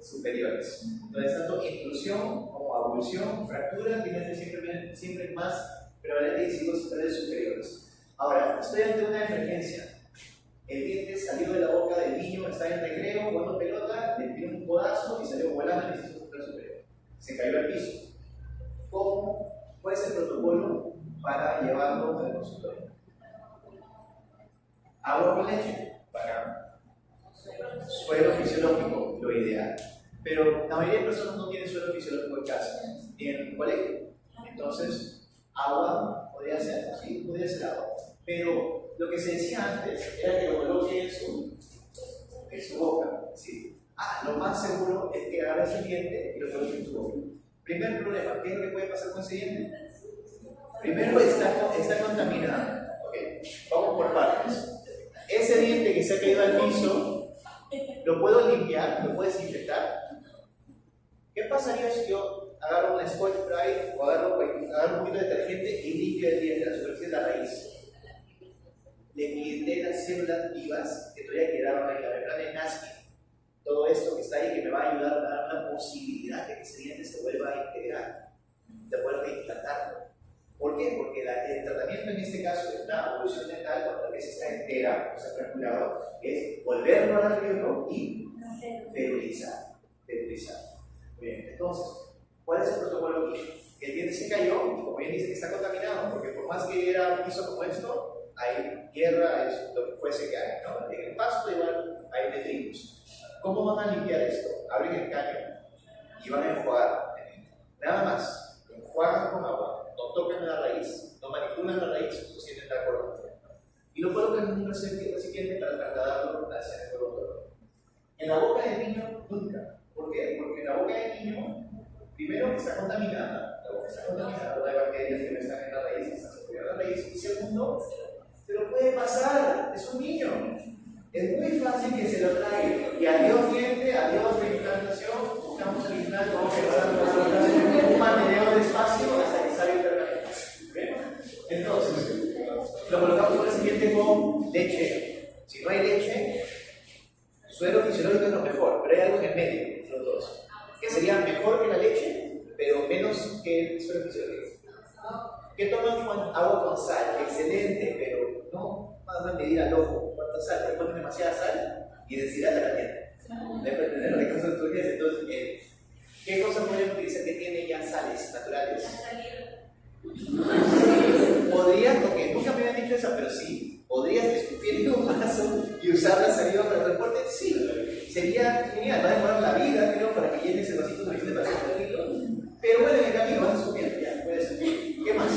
Superiores. Entonces, tanto intrusión como abulsión, fractura, tienen siempre más prevalente y centrales superiores. Ahora, estoy ante una emergencia. El diente salió de la boca del niño, está en recreo, jugando pelota, le tiró un codazo y salió volando y se hizo superior. Se cayó al piso. ¿Cuál es el protocolo para llevarlo al consultorio? Agua con leche para suelo fisiológico, lo ideal. Pero la mayoría de personas no tienen suelo fisiológico en casa, tienen colegio. Entonces, agua podría ser, sí, podría ser agua. Pero lo que se decía antes era que lo coloque en su boca. ¿Sí? Lo más seguro es que agarres el diente y lo coloque en tu boca. Primer problema, ¿qué es lo que puede pasar con ese diente? Primero, está contaminado. Okay. Vamos por partes. Ese diente que se ha caído al piso, ¿lo puedo limpiar? ¿Lo puedo desinfectar? ¿Qué pasaría si yo agarro una Scotch Brite o agarro un poquito de detergente y limpio el diente, la superficie de la raíz? Le quité las células vivas que todavía quedaban ahí, la membrana de Naskin. Todo esto que está ahí que me va a ayudar a dar una posibilidad de que ese diente se vuelva a integrar, de vuelva a implantarlo. ¿Por qué? Porque el tratamiento en este caso de la evolución dental, cuando la pieza está entera, o sea, fracturado, es volverlo al alveolo y fertilizar. Muy bien, entonces, ¿cuál es el protocolo aquí? El diente se cayó y como bien dice que está contaminado, porque por más que era un piso como esto, hay tierra, hay lo que fuese que hay, ¿no? En el pasto igual hay detritus. ¿Cómo van a limpiar esto? Abren el caño y van a enjuagar. Nada más, enjuagan con agua, no tocan la raíz, no manipulan la raíz, sostienen la corona. Y lo colocan en un recipiente para trasladarlo hacia el colon. En la boca del niño, nunca. ¿Por qué? Porque la boca del niño, primero, está contaminada. La boca está contaminada por bacterias que no están en la raíz, están sobre la raíz. Y segundo, se lo puede pasar, es un niño. Es muy fácil que se lo traiga. Y adiós diente, adiós reimplantación, buscamos al final cómo que un mantenedor de espacio hasta que salga el permanente. Entonces, lo colocamos por el siguiente con leche. Si no hay leche, suero fisiológico es lo mejor, pero hay algo en el medio, los dos. Que sería mejor que la leche, pero menos que el suero fisiológico. ¿Qué toman agua con sal? Excelente, pero no van a medir al ojo cuánta sal, le ponen demasiada sal y deshidrata la piel. Debe tener las cosas turbias. Entonces, ¿qué cosas pueden utilizar que tienen ya sales naturales? Podrías, porque nunca me habían dicho eso, pero sí, podrías escupir en un vaso y usar la saliva para el transporte, sí, sería genial, va a demorar la vida, creo, para que llenes el vasito suficiente para hacer un poquito, pero bueno, en el camino vas escupiendo, ya, puede ser. ¿Qué más?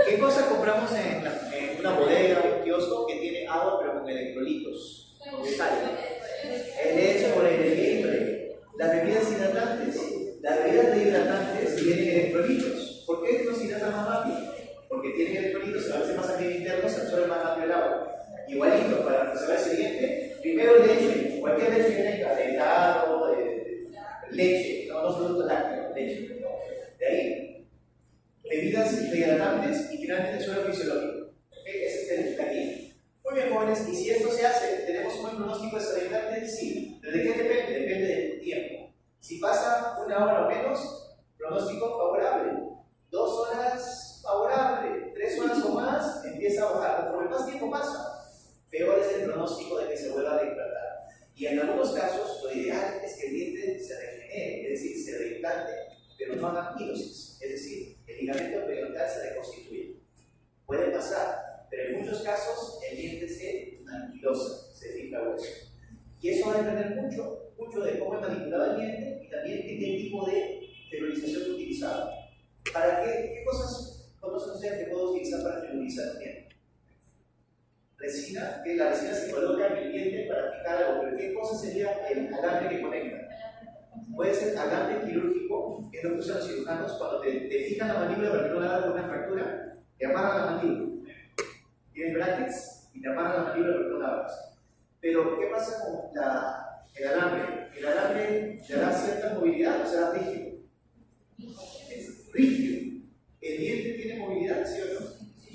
¿Qué cosas compramos en una bodega o un kiosco que tiene agua pero con electrolitos? Sal. El leche por el Gatorade. Las bebidas hidratantes. Las bebidas rehidratantes tienen electrolitos. ¿Por qué nos hidratan más rápido? Porque tienen electrolitos, a veces más a nivel interno, se absorbe más rápido el agua. Igualito, para resolver el siguiente, primero leche, cualquier leche que tenga, de helado, leche, no productos lácteos, leche. De ahí, bebidas rehidratantes y finalmente suelo fisiológico. Ese es el aquí. Muy bien, jóvenes, y si esto se hace, ¿tenemos un buen pronóstico de saludable? Sí. ¿Pero de qué depende? Depende del tiempo. Si pasa una hora o menos, pronóstico favorable. 2 horas, favorable. 3 horas o más, empieza a bajar. Conforme más tiempo pasa, peor es el pronóstico de que se vuelva a reimplantar. Y en algunos casos, lo ideal es que el diente se regenere, es decir, se reimplante, pero no haga quilosis, es decir, el ligamento periodontal se reconstituye. Puede pasar, pero en muchos casos el diente se anquilosa, se fija hueso. Y eso va a depender mucho de cómo he manipulado el diente y también de qué tipo de ferilización he utilizado. ¿Para qué cosas conocen ustedes que puedo utilizar para ferilizar el diente? Resina, que la resina se coloca en el diente para fijar algo, pero ¿qué cosa sería el alambre que conecta? Puede ser alambre quirúrgico, que es lo que usan los cirujanos cuando te fijan la mandíbula para que no haga una fractura, te amarran la mandíbula. Tienes brackets y te amarran la mandíbula para que no la abras. Pero, ¿qué pasa con el alambre? El alambre te da cierta movilidad o será rígido. Es rígido. ¿El diente tiene movilidad, sí o no?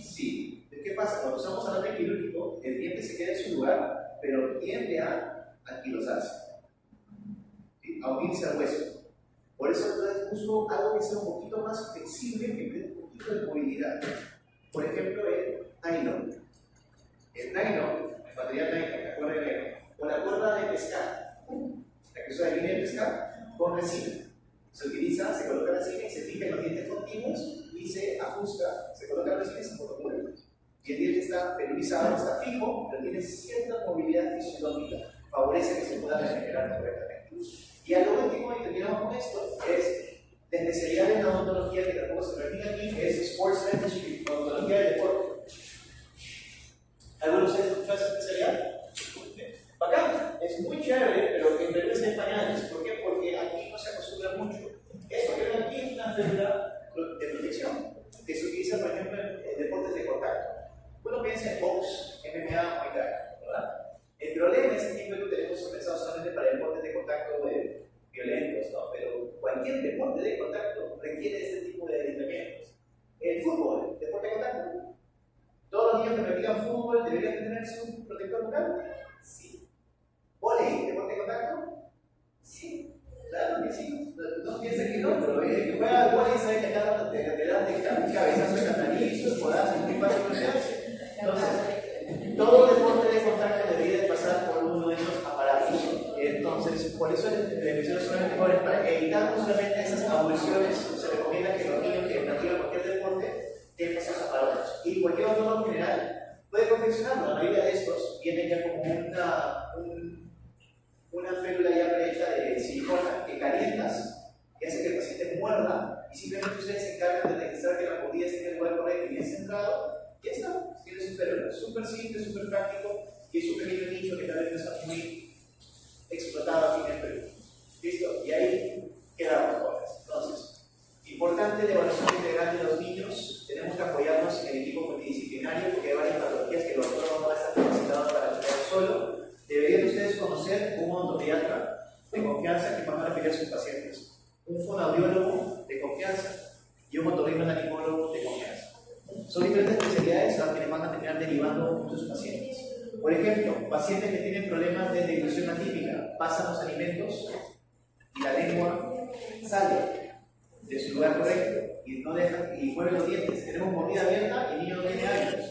Sí. ¿Qué pasa? Cuando usamos alambre quirúrgico, el diente se queda en su lugar, pero tiende a anquilosarse, ¿sí? A unirse al hueso. Por eso entonces busco algo que sea un poquito más flexible, que dé un poquito de movilidad. Por ejemplo, el nylon. El nylon, el material nylon, la cuerda de nylon, o la cuerda de pescar, la que usa de línea de pescar, con resina. Se utiliza, se coloca resina y se fija en los dientes continuos y se ajusta, se coloca resina y se coloca. Y el diente está fertilizado, está fijo, pero tiene cierta movilidad fisiológica, favorece que se pueda regenerar correctamente. Y a lo último, y terminamos con esto, es la especialidad en la odontología que tampoco se termina aquí, que es Sports Dentistry, odontología de deporte. ¿Algunos de ustedes escuchado esa especialidad? Bacán, es muy chévere, pero en realidad está en pañales. ¿Por qué? Porque aquí no se acostumbra mucho. Esto que ven aquí es una férula de protección que se utiliza, por ejemplo, en deportes de contacto. Uno piensa en box, MMA, Muay Thai, ¿verdad? El problema es que no tenemos pensado solamente para deportes de contacto violentos, ¿no? Pero cualquier deporte de contacto requiere este tipo de adiestramientos. El fútbol, deporte de contacto. ¿Todos los niños que practican fútbol deberían tener su protector bucal? Sí. ¿Voley, deporte de contacto? Sí. Claro que sí. No piensen que no, pero el que juega al voley sabe que acá te dan de cabezazo de catanizo, codazo, es muy fácil golpearse. Entonces, todo deporte de contacto debería de pasar por uno de esos aparatos. Entonces, por eso el episodio solamente es para evitar no solamente esas abulsiones. Se recomienda que los niños que practican cualquier deporte tengan esos aparatos. Y cualquier otro en general puede confeccionarlo. La mayoría de estos vienen ya como una férula ya prehecha de silicona que calientas, que hace que el paciente muerda, y simplemente ustedes se encargan de registrar que la mordida esté en el lugar correcto y bien centrado. Ya está, tiene su férula. Súper simple, súper práctico, y es un pequeño nicho que tal vez no está muy explotado ser un odontopediatra de confianza que van a referir a sus pacientes, un fonoaudiólogo de confianza y un otorrinolaringólogo de confianza. Son diferentes especialidades a las que les van a terminar derivando muchos pacientes. Por ejemplo, pacientes que tienen problemas de deglución atípica, pasan los alimentos y la lengua sale de su lugar correcto y no deja y mueve los dientes. Tenemos mordida abierta y el niño no tiene hálito.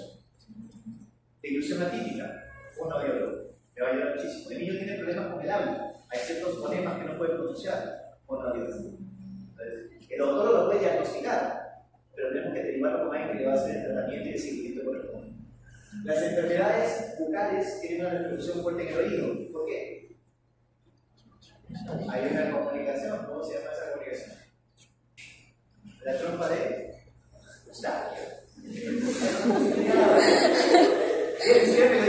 Deglución atípica, fonoaudiólogo, le va a ayudar muchísimo. El niño tiene problemas con el habla, hay ciertos fonemas que no puede pronunciar, fonoaudiólogo. Entonces, el odontólogo lo puede diagnosticar, pero tenemos que derivarlo con alguien que le va a hacer el tratamiento y el seguimiento correspondiente. Las enfermedades bucales tienen una repercusión fuerte en el oído. ¿Por qué? Hay una comunicación. ¿Cómo se llama esa comunicación? La trompa de Eustaquio. ¿Quién me